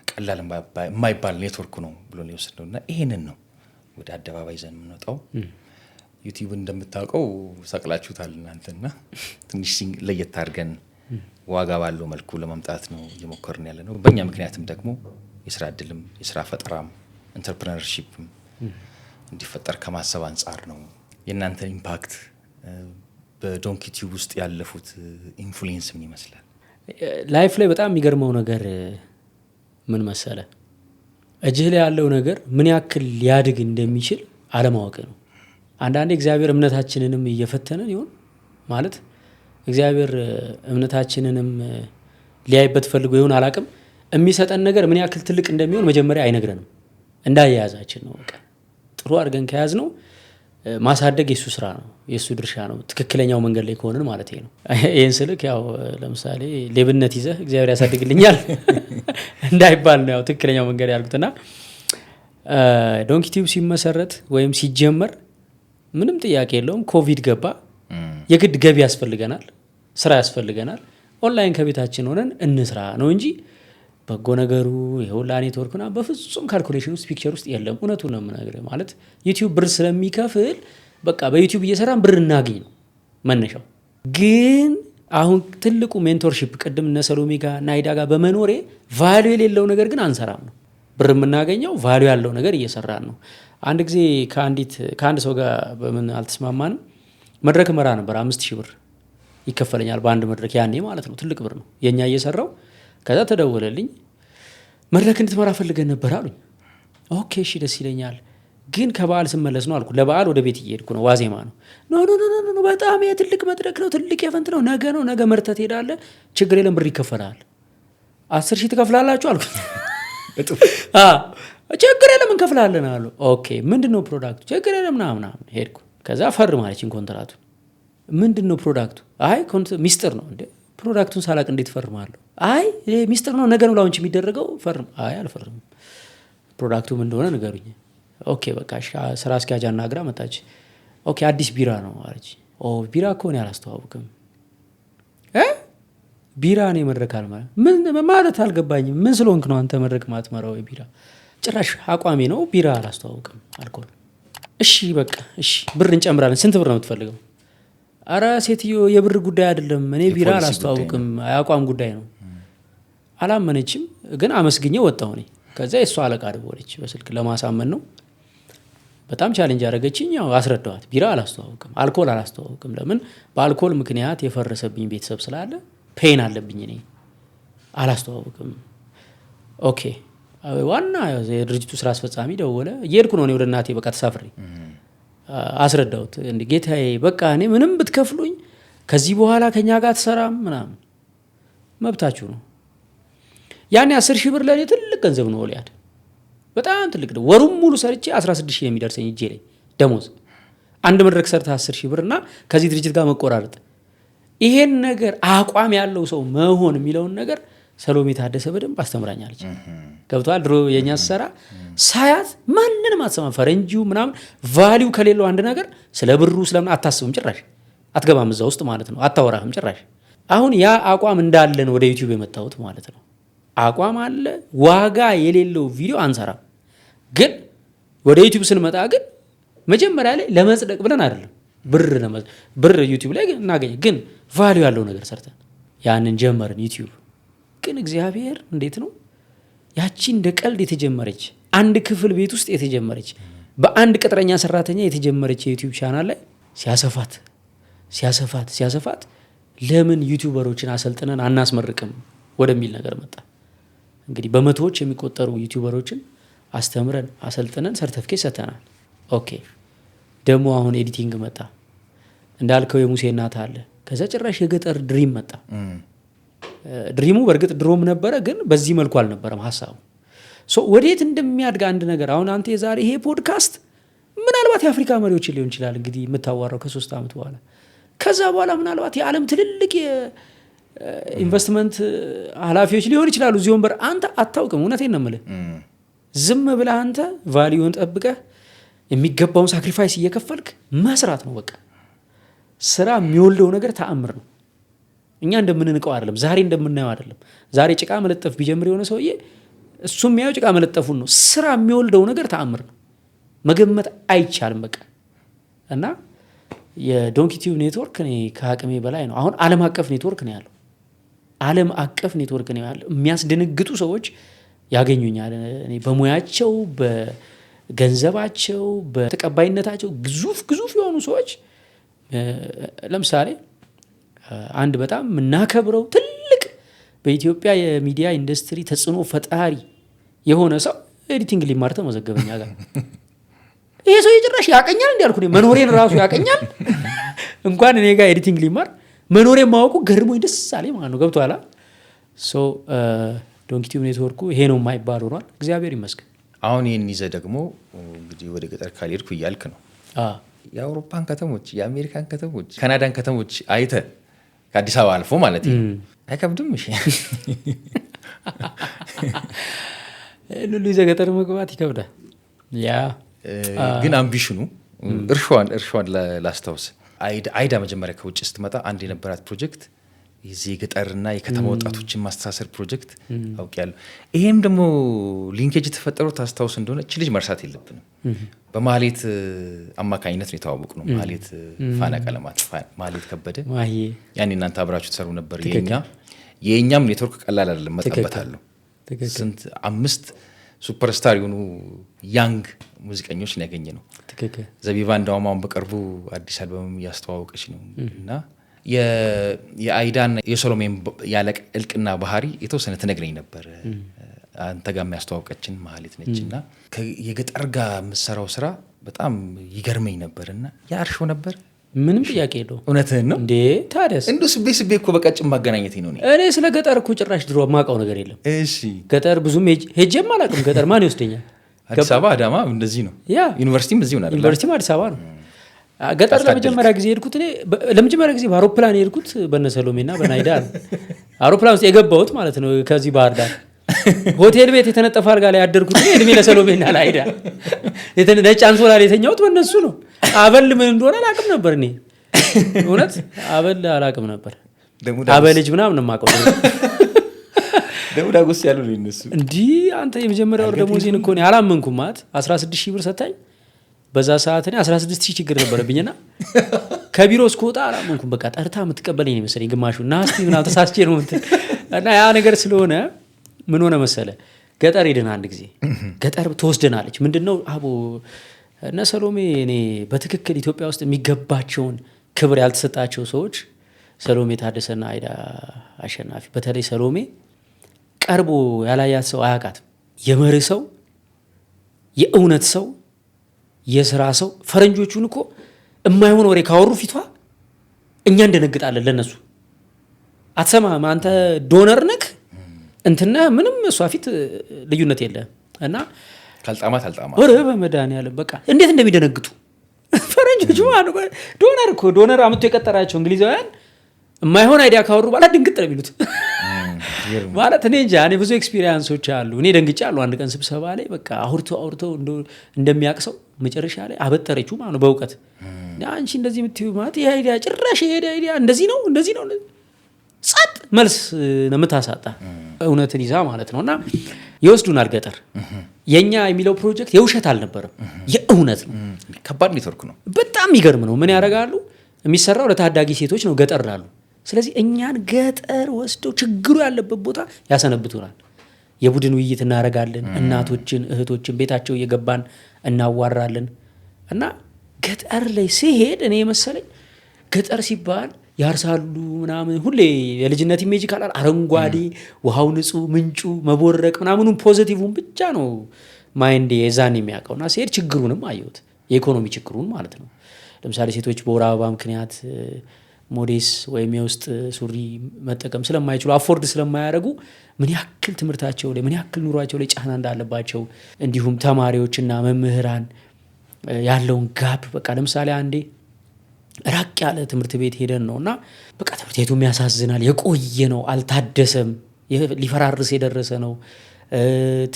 ቀላል የማይባል ኔትወርክ ነው ብሎ ነው የወሰድነውና ይሄንን ነው ወደ አደባባይ ይዘን የምንወጣው። ዩቲዩብ እንደምታውቀው ሰቅላችሁታል እናንተና ትንሽ ለየት አድርገን ዋጋ ባለው መልኩ ለመምጣት ነው እየሞከርን ያለ ነው። በእኛ ምክንያትም ደግሞ የስራ እድልም የስራ ፈጠራም ኢንተርፕረነርሺፕም እንዲፈጠር ከማሰብ አንጻር ነው። የእናንተን ኢምፓክት በዶንኪ ቲዩብ ውስጥ ያለፉት ኢንፍሉዌንስ ምን ይመስላል? ላይፍ ላይ በጣም የሚገርመው ነገር ምን መሰለ፣ እጅህ ላይ ያለው ነገር ምን ያክል ሊያድግ እንደሚችል አለማወቅ ነው። አንዳንዴ እግዚአብሔር እምነታችንንም እየፈተነን ይሆን ማለት እግዚአብሔር እምነታችንንም ሊያይበት ፈልጎ ይሆን አላቅም። የሚሰጠን ነገር ምን ያክል ትልቅ እንደሚሆን መጀመሪያ አይነግረንም። እንዳያያዛችን ነው። በቃ ጥሩ አድርገን ከያዝ ነው ማሳደግ የሱ ስራ ነው፣ የሱ ድርሻ ነው። ትክክለኛው መንገድ ላይ ከሆነን ማለት ነው። ይህን ስልክ ያው ለምሳሌ ሌብነት ይዘህ እግዚአብሔር ያሳድግልኛል እንዳይባል ነው ያው ትክክለኛው መንገድ ያልኩትና ዶንኪ ቲዩብ ሲመሰረት ወይም ሲጀመር ምንም ጥያቄ የለውም። ኮቪድ ገባ። የግድ ገቢ ያስፈልገናል፣ ስራ ያስፈልገናል። ኦንላይን ከቤታችን ሆነን እንስራ ነው እንጂ በጎ ነገሩ የሁላ ኔትወርክና በፍጹም ካልኩሌሽን ውስጥ ፒክቸር ውስጥ የለም። እውነቱን ነው የምነግርህ። ማለት ዩቲዩብ ብር ስለሚከፍል በቃ በዩቲዩብ እየሰራን ብር እናገኝ ነው መነሻው። ግን አሁን ትልቁ ሜንቶርሺፕ ቅድም እነ ሰሎሜ ጋር እና አይዳ ጋር በመኖሬ ቫልዩ የሌለው ነገር ግን አንሰራም ነው። ብር የምናገኘው ቫልዩ ያለው ነገር እየሰራን ነው። አንድ ጊዜ ከአንድ ሰው ጋር በምን አልተስማማንም። መድረክ መራ ነበር። 5000 ብር ይከፈለኛል በአንድ መድረክ፣ ያኔ ማለት ነው። ትልቅ ብር ነው የኛ እየሰራው። ከዛ ተደወለልኝ፣ መድረክ እንድትመራ ፈልገን ነበር አሉኝ። ኦኬ እሺ ደስ ይለኛል፣ ግን ከበዓል ስመለስ ነው አልኩ። ለበዓል ወደ ቤት እየሄድኩ ነው፣ ዋዜማ ነው። ኖ በጣም የትልቅ መድረክ ነው፣ ትልቅ የፈንት ነው፣ ነገ መርተህ ትሄዳለህ፣ ችግር የለም ብር ይከፈላል። 10,000 ትከፍላላችሁ አልኩ። ችግር የለም እንከፍላለን አሉ። ኦኬ ምንድነው ፕሮዳክቱ? ችግር የለም ምናምን ሄድኩ። ከዛ ፈርም አለችኝ ኮንትራቱ። ምንድነው ፕሮዳክቱ? አይ ሚስጥር ነው። እንዴ ፕሮዳክቱን ሳላቅ እንዴት ፈርማለሁ? አይ ሚስጥር ነው፣ ነገ ነው ላውንች የሚደረገው። ፈርም። አይ አልፈርምም፣ ፕሮዳክቱ ምን እንደሆነ ንገሩኝ። ኦኬ በቃ ስራ አስኪያጅ አናግራ መጣች። ኦኬ አዲስ ቢራ ነው አለች። ቢራ እኮ እኔ አላስተዋውቅም። ቢራ እኔ መድረክ አልመራም። ምን ማለት አልገባኝም። ምን ስለሆንክ ነው አንተ መድረክ ማትመራው? ቢራ ጭራሽ አቋሜ ነው ቢራ አላስተዋውቅም አልኮል። እሺ በቃ እሺ ብር እንጨምራለን። ስንት ብር ነው የምትፈልገው? አረ ሴትዮ የብር ጉዳይ አይደለም፣ እኔ ቢራ አላስተዋውቅም የአቋም ጉዳይ ነው። አላመነችም፣ ግን አመስግኘ ወጣሁ እኔ። ከዛ የእሷ አለቃ ደወለች በስልክ ለማሳመን ነው። በጣም ቻሌንጅ ያደረገችኝ። ያው አስረዳዋት፣ ቢራ አላስተዋውቅም፣ አልኮል አላስተዋውቅም። ለምን በአልኮል ምክንያት የፈረሰብኝ ቤተሰብ ስላለ ፔን አለብኝ፣ እኔ አላስተዋውቅም። ኦኬ ዋና የድርጅቱ ስራ አስፈጻሚ ደወለ። እየሄድኩ ነው እኔ ወደ እናቴ በቃ ተሳፍሬ። አስረዳሁት፣ እንደ ጌታዬ በቃ እኔ ምንም ብትከፍሉኝ ከዚህ በኋላ ከኛ ጋር ትሰራም ምናምን መብታችሁ ነው። ያኔ 10 ሺህ ብር ለእኔ ትልቅ ገንዘብ ነው። ሊያድ በጣም ትልቅ ነው። ወሩም ሙሉ ሰርቼ 16 ሺህ የሚደርሰኝ እጄ ላይ ደሞዝ። አንድ መድረክ ሰርተ 10 ሺህ ብር እና ከዚህ ድርጅት ጋር መቆራረጥ። ይሄን ነገር አቋም ያለው ሰው መሆን የሚለውን ነገር ሰሎሜ ታደሰ በደንብ አስተምራኛለች። ገብቷል። ድሮ የኛ ሰራ ሳያት ማንንም አትሰማም። ፈረንጂው ምናምን ቫሊዩ ከሌለው አንድ ነገር ስለ ብሩ ስለምን አታስብም፣ ጭራሽ አትገባም እዛ ውስጥ ማለት ነው። አታወራህም ጭራሽ። አሁን ያ አቋም እንዳለን ወደ ዩቲዩብ የመጣሁት ማለት ነው። አቋም አለ፣ ዋጋ የሌለው ቪዲዮ አንሰራም። ግን ወደ ዩቲዩብ ስንመጣ ግን መጀመሪያ ላይ ለመጽደቅ ብለን አይደለም፣ ብር ዩቲዩብ ላይ እናገኝ፣ ግን ቫሊዩ ያለው ነገር ሰርተን ያንን ጀመርን ዩቲዩብ። ግን እግዚአብሔር እንዴት ነው ያቺ እንደ ቀልድ የተጀመረች አንድ ክፍል ቤት ውስጥ የተጀመረች በአንድ ቅጥረኛ ሰራተኛ የተጀመረች የዩቲዩብ ቻናል ላይ ሲያሰፋት ለምን ዩቲዩበሮችን አሰልጥነን አናስመርቅም ወደሚል ነገር መጣ። እንግዲህ በመቶዎች የሚቆጠሩ ዩቲዩበሮችን አስተምረን አሰልጥነን ሰርተፍኬት ሰጥተናል። ኦኬ ደግሞ አሁን ኤዲቲንግ መጣ እንዳልከው፣ የሙሴ እናት አለ። ከዛ ጭራሽ የገጠር ድሪም መጣ። ድሪሙ በእርግጥ ድሮም ነበረ፣ ግን በዚህ መልኩ አልነበረም ሀሳቡ። ወዴት እንደሚያድግ አንድ ነገር አሁን አንተ የዛሬ ይሄ ፖድካስት ምናልባት የአፍሪካ መሪዎችን ሊሆን ይችላል እንግዲህ የምታዋራው ከ3 ዓመት በኋላ። ከዛ በኋላ ምናልባት የዓለም ትልልቅ የኢንቨስትመንት ኃላፊዎች ሊሆን ይችላሉ እዚህ ወንበር። አንተ አታውቅም። እውነቴን ነው የምልህ። ዝም ብለህ አንተ ቫሊዩን ጠብቀህ የሚገባውን ሳክሪፋይስ እየከፈልክ መስራት ነው በቃ። ስራ የሚወልደው ነገር ተአምር ነው። እኛ እንደምንንቀው አይደለም፣ ዛሬ እንደምናየው አይደለም። ዛሬ ጭቃ መለጠፍ ቢጀምር የሆነ ሰውዬ እሱ የሚያየው ጭቃ መለጠፉን ነው። ስራ የሚወልደው ነገር ተአምር ነው፣ መገመት አይቻልም በቃ። እና የዶንኪ ቲዩብ ኔትወርክ እኔ ከአቅሜ በላይ ነው። አሁን ዓለም አቀፍ ኔትወርክ ነው ያለው፣ ዓለም አቀፍ ኔትወርክ ነው ያለው። የሚያስደነግጡ ሰዎች ያገኙኛል። እኔ በሙያቸው፣ በገንዘባቸው፣ በተቀባይነታቸው ግዙፍ የሆኑ ሰዎች ለምሳሌ አንድ በጣም የምናከብረው ትልቅ በኢትዮጵያ የሚዲያ ኢንዱስትሪ ተጽዕኖ ፈጣሪ የሆነ ሰው ኤዲቲንግ ሊማር ተመዘገበኛ ጋር። ይሄ ሰው የጭራሽ ያቀኛል እንዲያልኩ መኖሬን ራሱ ያቀኛል። እንኳን እኔ ጋር ኤዲቲንግ ሊማር መኖሬን ማወቁ ገርሞኝ ደስ አለኝ ማለት ነው። ገብቶሃል? ዶንኪ ቲዩብ ኔትወርኩ ይሄ ነው የማይባል ሆኗል። እግዚአብሔር ይመስገን። አሁን ይህን ይዘህ ደግሞ እንግዲህ ወደ ገጠር ካልሄድኩ እያልክ ነው። የአውሮፓን ከተሞች፣ የአሜሪካን ከተሞች፣ ካናዳን ከተሞች አይተህ ከአዲስ አበባ አልፎ ማለት አይከብድም? እሺ ሁሉ ይዘህ ገጠር መግባት ይከብዳል። ያ ግን አምቢሽኑ እርሻዋን ላስታውስ። አይዳ መጀመሪያ ከውጭ ስትመጣ አንድ የነበራት ፕሮጀክት የዚህ የገጠርና የከተማ ወጣቶችን ማስተሳሰር ፕሮጀክት አውቄያለሁ። ይሄም ደግሞ ሊንኬጅ የተፈጠረው ታስታውስ እንደሆነ እች ልጅ መርሳት የለብንም። በማህሌት አማካኝነት ነው የተዋወቅ ነው። ማህሌት ፋና ቀለማት፣ ማህሌት ከበደ ያኔ እናንተ አብራችሁ ተሰሩ ነበር። የእኛም ኔትወርክ ቀላል አይደለም፣ መጣበታለሁ። ስንት 5 ሱፐርስታር የሆኑ ያንግ ሙዚቀኞች ነው ያገኘ ነው። ዘቢባ እንደውም አሁን በቅርቡ አዲስ አልበም እያስተዋወቀች ነው። እና የአይዳን የሰሎሜን ያለ እልቅና ባህሪ የተወሰነ ትነግረኝ ነበር። አንተ ጋር የሚያስተዋወቀችን ማህሌት ነች። እና የገጠር ጋር የምትሰራው ስራ በጣም ይገርመኝ ነበር። እና ያርሾ ነበር፣ ምንም ጥያቄ የለውም። እውነትህን ነው እንዴ? ታዲያስ እንዱ ስቤ እኮ በቀጭን ማገናኘት ነው። እኔ ስለ ገጠር እኮ ጭራሽ ድሮ የማውቀው ነገር የለም። እሺ ገጠር ብዙም ሄጄም አላውቅም። ገጠር ማን ይወስደኛል? አዲስ አበባ፣ አዳማ እንደዚህ ነው። ያ ዩኒቨርሲቲም እዚሁ ነው። ዩኒቨርሲቲም አዲስ አበባ ነው። ገጠር ለመጀመሪያ ጊዜ ሄድኩት እኔ ለመጀመሪያ ጊዜ በአውሮፕላን ሄድኩት በነ ሰሎሜና በናይዳ አውሮፕላን ውስጥ የገባሁት ማለት ነው። ከዚህ ባህር ዳር ሆቴል ቤት የተነጠፈ አልጋ ላይ ያደርኩት እድሜ ለሰሎሜና ለአይዳ ነጭ አንሶላ ላይ የተኛሁት በእነሱ ነው። አበል ምን እንደሆነ አላውቅም ነበር እኔ እውነት አበል አላውቅም ነበር። አበልጅ ምናምን የማውቀው ደግሞ ዳጎስ ያሉ ነው እነሱ። እንዲህ አንተ የመጀመሪያው ደሞዜን እኮ እኔ አላመንኩም ማለት 16,000 ብር ሰታኝ በዛ ሰዓት እኔ 16,000 ችግር ነበረብኝና ከቢሮ እስከወጣ አላመንኩም። በቃ ጠርታ የምትቀበለኝ ነው መሰለኝ ግማሹ እና እስቲ ምናምን ተሳስቼ ነው እና ያ ነገር ስለሆነ ምን ሆነ መሰለ ገጠር ሄድን አንድ ጊዜ ገጠር ተወስደናለች። ምንድነው አቦ እነ ሰሎሜ እኔ በትክክል ኢትዮጵያ ውስጥ የሚገባቸውን ክብር ያልተሰጣቸው ሰዎች ሰሎሜ ታደሰና አይዳ አሸናፊ። በተለይ ሰሎሜ ቀርቦ ያላያት ሰው አያውቃትም። የመርህ ሰው፣ የእውነት ሰው፣ የስራ ሰው። ፈረንጆቹን እኮ የማይሆን ወሬ ካወሩ ፊቷ እኛ እንደነግጣለን። ለነሱ አትሰማም አንተ ዶነር ነክ እንትና ምንም እሷ ፊት ልዩነት የለም። እና ካልጣማት ወረ በመድኃኒዓለም በቃ እንዴት እንደሚደነግጡ ፈረንጆቹ ዶነር እኮ ዶነር አምጥቶ የቀጠራቸው እንግሊዛውያን የማይሆን አይዲያ ካወሩ በኋላ ድንግጥ ነው የሚሉት ማለት እኔ እንጃ። እኔ ብዙ ኤክስፒሪየንሶች አሉ። እኔ ደንግጫለሁ። አንድ ቀን ስብሰባ ላይ በቃ አውርተው እንደሚያቅሰው መጨረሻ ላይ አበጠረችው ማለት ነው በእውቀት። አንቺ እንደዚህ የምትይው ማለት ይሄ አይዲያ ጭራሽ ይሄ አይዲያ እንደዚህ ነው ጸጥ መልስ ነው የምታሳጣ እውነትን ይዛ ማለት ነው። እና ይወስዱናል ገጠር። የኛ የሚለው ፕሮጀክት የውሸት አልነበረም፣ የእውነት ነው። ከባድ ኔትወርክ ነው። በጣም የሚገርም ነው። ምን ያደርጋሉ? የሚሰራው ለታዳጊ ሴቶች ነው ገጠር ላሉ። ስለዚህ እኛን ገጠር ወስደው ችግሩ ያለበት ቦታ ያሰነብቱናል። የቡድን ውይይት እናደርጋለን። እናቶችን እህቶችን ቤታቸው እየገባን እናዋራለን። እና ገጠር ላይ ሲሄድ እኔ የመሰለኝ ገጠር ሲባል ያርሳሉ ምናምን ሁሌ የልጅነት ኢሜጅ ካላል አረንጓዴ ውሃው ንጹህ ምንጩ መቦረቅ ምናምኑን ፖዚቲቭን ብቻ ነው ማይንድ የዛን የሚያውቀውና ሲሄድ ችግሩንም አየሁት። የኢኮኖሚ ችግሩን ማለት ነው። ለምሳሌ ሴቶች በወር አበባ ምክንያት ሞዴስ ወይም የውስጥ ሱሪ መጠቀም ስለማይችሉ አፎርድ ስለማያደርጉ ምን ያክል ትምህርታቸው ላይ ምን ያክል ኑሯቸው ላይ ጫና እንዳለባቸው እንዲሁም ተማሪዎችና መምህራን ያለውን ጋፕ በቃ ለምሳሌ አንዴ ራቅ ያለ ትምህርት ቤት ሄደን ነውና በቃ ትምህርት ቤቱም ያሳዝናል። የቆየ ነው፣ አልታደሰም፣ ሊፈራርስ የደረሰ ነው።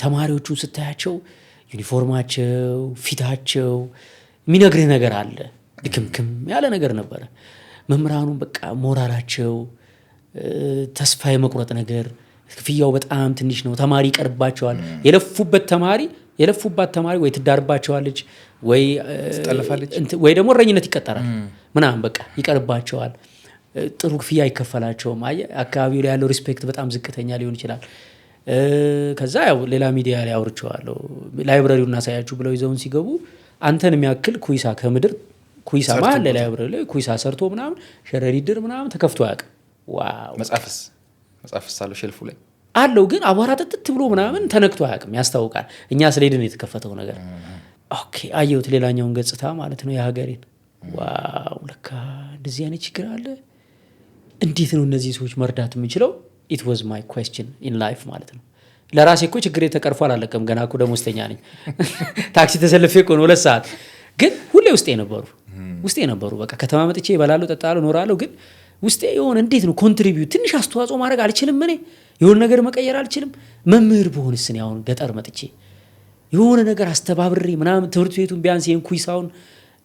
ተማሪዎቹን ስታያቸው ዩኒፎርማቸው፣ ፊታቸው የሚነግርህ ነገር አለ። ድክምክም ያለ ነገር ነበረ። መምህራኑም በቃ ሞራላቸው ተስፋ የመቁረጥ ነገር፣ ክፍያው በጣም ትንሽ ነው። ተማሪ ይቀርባቸዋል። የለፉባት ተማሪ ወይ ትዳርባቸዋለች ወይ ደግሞ እረኝነት ይቀጠራል ምናምን በቃ ይቀርባቸዋል። ጥሩ ክፍያ አይከፈላቸውም። አካባቢው ላይ ያለው ሪስፔክት በጣም ዝቅተኛ ሊሆን ይችላል። ከዛ ያው ሌላ ሚዲያ ላይ አውርቼዋለሁ። ላይብረሪው እናሳያችሁ ብለው ይዘውን ሲገቡ አንተን የሚያክል ኩይሳ ከምድር ኩይሳ ማለት ላይብረሪ ላይ ኩይሳ ሰርቶ ምናምን ሸረሪድር ምናምን ተከፍቶ አያውቅም። ዋው መጽሐፍስ አለው ሼልፉ ላይ አለው፣ ግን አቧራ ጥጥት ብሎ ምናምን ተነክቶ አያውቅም። ያስታውቃል። እኛ ስለሄድን የተከፈተው ነገር ኦኬ አየሁት። ሌላኛውን ገጽታ ማለት ነው የሀገሬን። ዋው ለካ እንደዚህ አይነት ችግር አለ። እንዴት ነው እነዚህ ሰዎች መርዳት የምንችለው? ኢት ዋዝ ማይ ኩዌስችን ኢን ላይፍ ማለት ነው። ለራሴ እኮ ችግሬ ተቀርፎ አላለቀም። ገና እኮ ደሞዝተኛ ነኝ። ታክሲ ተሰልፌ እኮ ነው 2 ሰዓት። ግን ሁሌ ውስጤ ነበሩ። በቃ ከተማ መጥቼ እበላለሁ፣ እጠጣለሁ፣ እኖራለሁ። ግን ውስጤ የሆነ እንዴት ነው ኮንትሪቢዩት ትንሽ አስተዋጽኦ ማድረግ አልችልም? እኔ የሆነ ነገር መቀየር አልችልም? መምህር በሆንስ እኔ አሁን ገጠር መጥቼ የሆነ ነገር አስተባብሬ ምናምን ትምህርት ቤቱን ቢያንስ ይሄን ኩይሳውን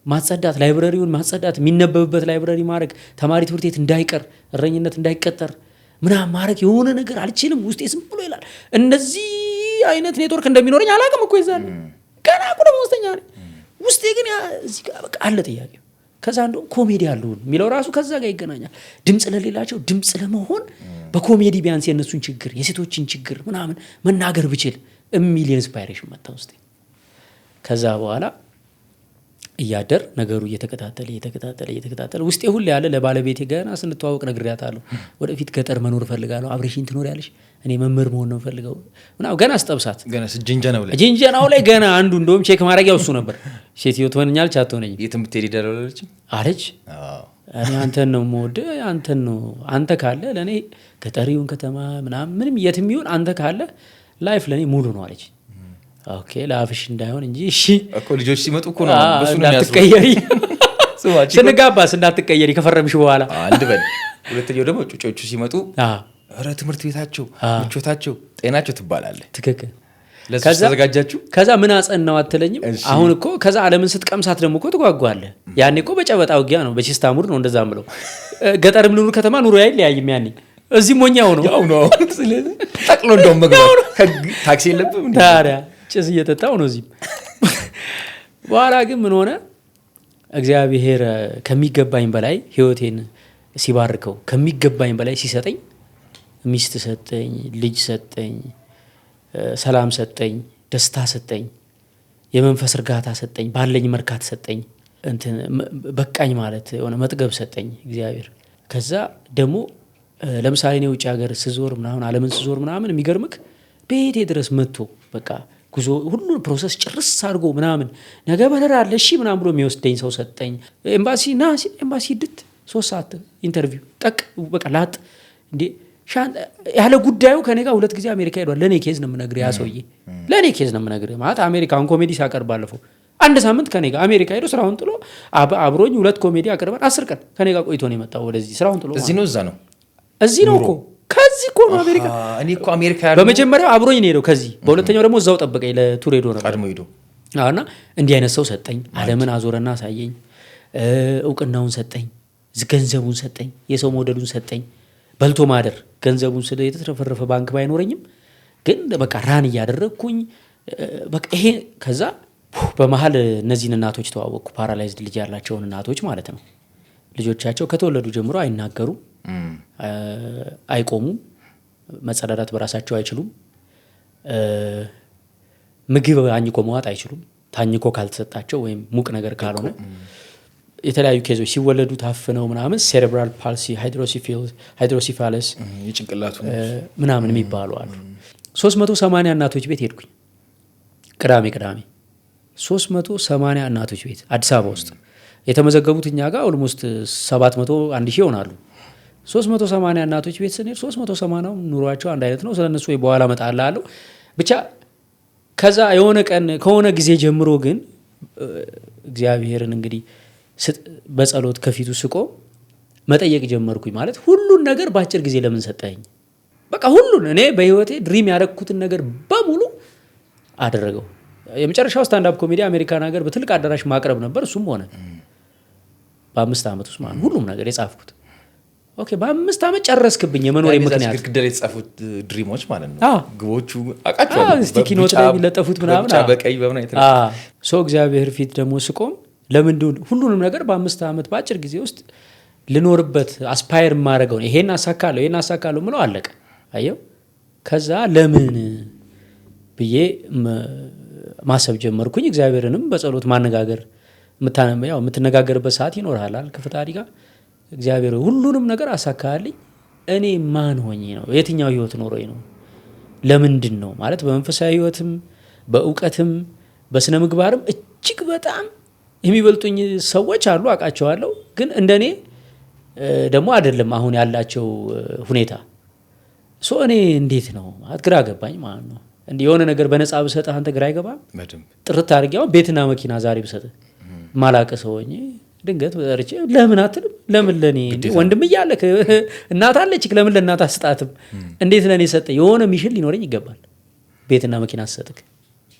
ማጸዳት፣ ላይብረሪውን ማጸዳት፣ የሚነበብበት ላይብረሪ ማድረግ፣ ተማሪ ትምህርት ቤት እንዳይቀር፣ እረኝነት እንዳይቀጠር ምናምን ማድረግ የሆነ ነገር አልችልም? ውስጤ ዝም ብሎ ይላል። እነዚህ አይነት ኔትወርክ እንደሚኖረኝ አላውቅም እኮ ይዛል ገና እኮ ደሞዝተኛ ነኝ። ውስጤ ግን እዚህ ጋር በቃ አለ ጥያቄው። ከዛ እንደውም ኮሜዲ አለውን የሚለው ራሱ ከዛ ጋር ይገናኛል። ድምፅ ለሌላቸው ድምፅ ለመሆን በኮሜዲ ቢያንስ የእነሱን ችግር የሴቶችን ችግር ምናምን መናገር ብችል የሚል ኢንስፓይሬሽን መጣ ውስጤ። ከዛ በኋላ እያደር ነገሩ እየተከታተለ ውስጤ ሁሌ ያለ ለባለቤቴ ገና ስንተዋወቅ ነግሬያታለሁ። ወደፊት ገጠር መኖር እፈልጋለሁ፣ አብረሽኝ ትኖሪያለሽ፣ እኔ መምህር መሆን ነው እፈልገው ምናምን ገና ስጠብሳት ጅንጀናው ላይ ገና አንዱ እንደውም ቼክ ማድረጊያው እሱ ነበር። ሴትዮ ትሆነኛለች አትሆነኝም የትም ብትሄድ ይደረለች አለች። እኔ አንተን ነው የምወደው፣ አንተን ነው አንተ ካለ ለእኔ ገጠሪውን ከተማ ምናምን ምንም የትም ይሁን አንተ ካለ ላይፍ ለእኔ ሙሉ ነው አለች። ኦኬ ለአፍሽ እንዳይሆን እንጂ እሺ እኮ ልጆች ሲመጡ እኮ ነው በሱ ነው እንዳትቀየሪ ስንጋባስ እንዳትቀየሪ ከፈረምሽ በኋላ አንድ በል። ሁለተኛው ደግሞ ጩጮቹ ሲመጡ ኧረ ትምህርት ቤታቸው ምቾታቸው ጤናቸው ትባላለህ። ትክክል። ከዛ ምን አጸናው አትለኝም? አሁን እኮ ከዛ ዓለምን ስትቀምሳት ደግሞ እኮ ትጓጓለህ። ያኔ እኮ በጨበጣ ውጊያ ነው፣ በቺስታ ሙድ ነው እንደዛ ምለው። ገጠርም ልኑር ከተማ ኑሮ አይለያይም። ያኔ እዚህ ሞኛው ነው ጠቅሎ እንደውም መግባት ታክሲ የለብም ታዲያ ጭስ እየጠጣው ነው እዚህም። በኋላ ግን ምን ሆነ? እግዚአብሔር ከሚገባኝ በላይ ህይወቴን ሲባርከው ከሚገባኝ በላይ ሲሰጠኝ፣ ሚስት ሰጠኝ፣ ልጅ ሰጠኝ፣ ሰላም ሰጠኝ፣ ደስታ ሰጠኝ፣ የመንፈስ እርጋታ ሰጠኝ፣ ባለኝ መርካት ሰጠኝ፣ እንትን በቃኝ ማለት የሆነ መጥገብ ሰጠኝ እግዚአብሔር። ከዛ ደግሞ ለምሳሌ እኔ ውጭ ሀገር ስዞር ምናምን ዓለምን ስዞር ምናምን የሚገርምክ ቤቴ ድረስ መጥቶ በቃ ጉዞ ሁሉ ፕሮሰስ ጭርስ አድርጎ ምናምን ነገ በረራ አለ እሺ ምናምን ብሎ የሚወስደኝ ሰው ሰጠኝ። ኤምባሲ ና ኤምባሲ ድት 3 ሰዓት ኢንተርቪው ጠቅ በቃ ላጥ እንዴ ያለ ጉዳዩ ከኔ ጋር 2 ጊዜ አሜሪካ ሄዷል። ለእኔ ኬዝ ነው የምነግርህ፣ ያ ሰውዬ ለእኔ ኬዝ ነው የምነግርህ። ማለት አሜሪካን ኮሜዲ ሳቀርብ ባለፈው 1 ሳምንት ከኔ ጋር አሜሪካ ሄዶ ስራውን ጥሎ አብሮኝ 2 ኮሜዲ አቅርበን 10 ቀን ከኔ ጋር ቆይቶ ነው የመጣው ወደዚህ ስራውን ጥሎ። እዚህ ነው እዛ ነው እዚህ ነው እኮ ከዚህ እኮ ነው አሜሪካ። እኔ እኮ አሜሪካ ያለው በመጀመሪያው አብሮኝ ነው ሄደው ከዚህ፣ በሁለተኛው ደግሞ እዛው ጠበቀኝ ለቱር ሄዶ ነበር ቀድሞ ሄዶ እና እንዲህ አይነት ሰው ሰጠኝ። ዓለምን አዞረና አሳየኝ፣ እውቅናውን ሰጠኝ፣ ገንዘቡን ሰጠኝ፣ የሰው መውደዱን ሰጠኝ። በልቶ ማደር ገንዘቡን ስለ የተትረፈረፈ ባንክ ባይኖረኝም ግን በቃ ራን እያደረግኩኝ በቃ ይሄ። ከዛ በመሀል እነዚህን እናቶች ተዋወቅኩ፣ ፓራላይዝድ ልጅ ያላቸውን እናቶች ማለት ነው። ልጆቻቸው ከተወለዱ ጀምሮ አይናገሩም፣ አይቆሙም፣ መጸዳዳት በራሳቸው አይችሉም፣ ምግብ አኝኮ መዋጥ አይችሉም፣ ታኝኮ ካልተሰጣቸው ወይም ሙቅ ነገር ካልሆነ። የተለያዩ ኬዞች ሲወለዱ ታፍነው ምናምን ሴሬብራል ፓልሲ፣ ሃይድሮሲፋለስ የጭንቅላቱ ምናምን የሚባሉ አሉ። 380 እናቶች ቤት ሄድኩኝ ቅዳሜ 380 እናቶች ቤት አዲስ አበባ ውስጥ የተመዘገቡት እኛ ጋር ኦልሞስት 700 1000 ይሆናሉ። 380 እናቶች ቤት ስንሄድ 380 ኑሯቸው አንድ አይነት ነው። ስለነሱ ወይ በኋላ እመጣልሃለሁ ብቻ። ከዛ የሆነ ቀን ከሆነ ጊዜ ጀምሮ ግን እግዚአብሔርን እንግዲህ በጸሎት ከፊቱ ስቆ መጠየቅ ጀመርኩኝ። ማለት ሁሉን ነገር በአጭር ጊዜ ለምን ሰጠኸኝ? በቃ ሁሉን እኔ በህይወቴ ድሪም ያደረግኩትን ነገር በሙሉ አደረገው። የመጨረሻው ስታንዳፕ ኮሜዲ አሜሪካን ሀገር በትልቅ አዳራሽ ማቅረብ ነበር። እሱም ሆነ በ5 ዓመት ውስጥ ማለት ሁሉም ነገር የጻፍኩት። ኦኬ በ5 ዓመት ጨረስክብኝ። የመኖሬ ምክንያት ግድግዳ ላይ የተጻፉት ድሪሞች ማለት ነው። ግቦቹ አውቃቸዋለሁ። ስቲኪ ኖት ላይ የሚለጠፉት ምናምን በቀይ በምን አይተህ ሰው እግዚአብሔር ፊት ደግሞ ስቆም ለምንድን ሁሉንም ነገር በ5 ዓመት በአጭር ጊዜ ውስጥ ልኖርበት አስፓየር የማደርገው ይሄን አሳካለሁ ምለው አለቀ። አየው ከዛ ለምን ብዬ ማሰብ ጀመርኩኝ። እግዚአብሔርንም በጸሎት ማነጋገር የምትነጋገርበት ሰዓት ይኖርሃል ከፈጣሪ ጋር። እግዚአብሔር ሁሉንም ነገር አሳካልኝ። እኔ ማን ሆኜ ነው? የትኛው ህይወት ኖሮኝ ነው? ለምንድን ነው ማለት በመንፈሳዊ ህይወትም በእውቀትም በስነ ምግባርም እጅግ በጣም የሚበልጡኝ ሰዎች አሉ፣ አውቃቸዋለሁ። ግን እንደኔ ደግሞ አይደለም አሁን ያላቸው ሁኔታ። እኔ እንዴት ነው ማለት ግራ ገባኝ ማለት ነው። እንዲህ የሆነ ነገር በነፃ ብሰጥህ አንተ ግራ አይገባም? ጥርት አድርጌ አሁን ቤትና መኪና ዛሬ ብሰጥህ ማላቀ ሰው ሆኜ ድንገት በርቼ ለምን አትልም? ለምን ለኔ ወንድም እያለክ እናት አለችክ ለምን ለእናት አስጣትም? እንዴት ለኔ ሰጠ? የሆነ ሚሽን ሊኖረኝ ይገባል። ቤትና መኪና አሰጥክ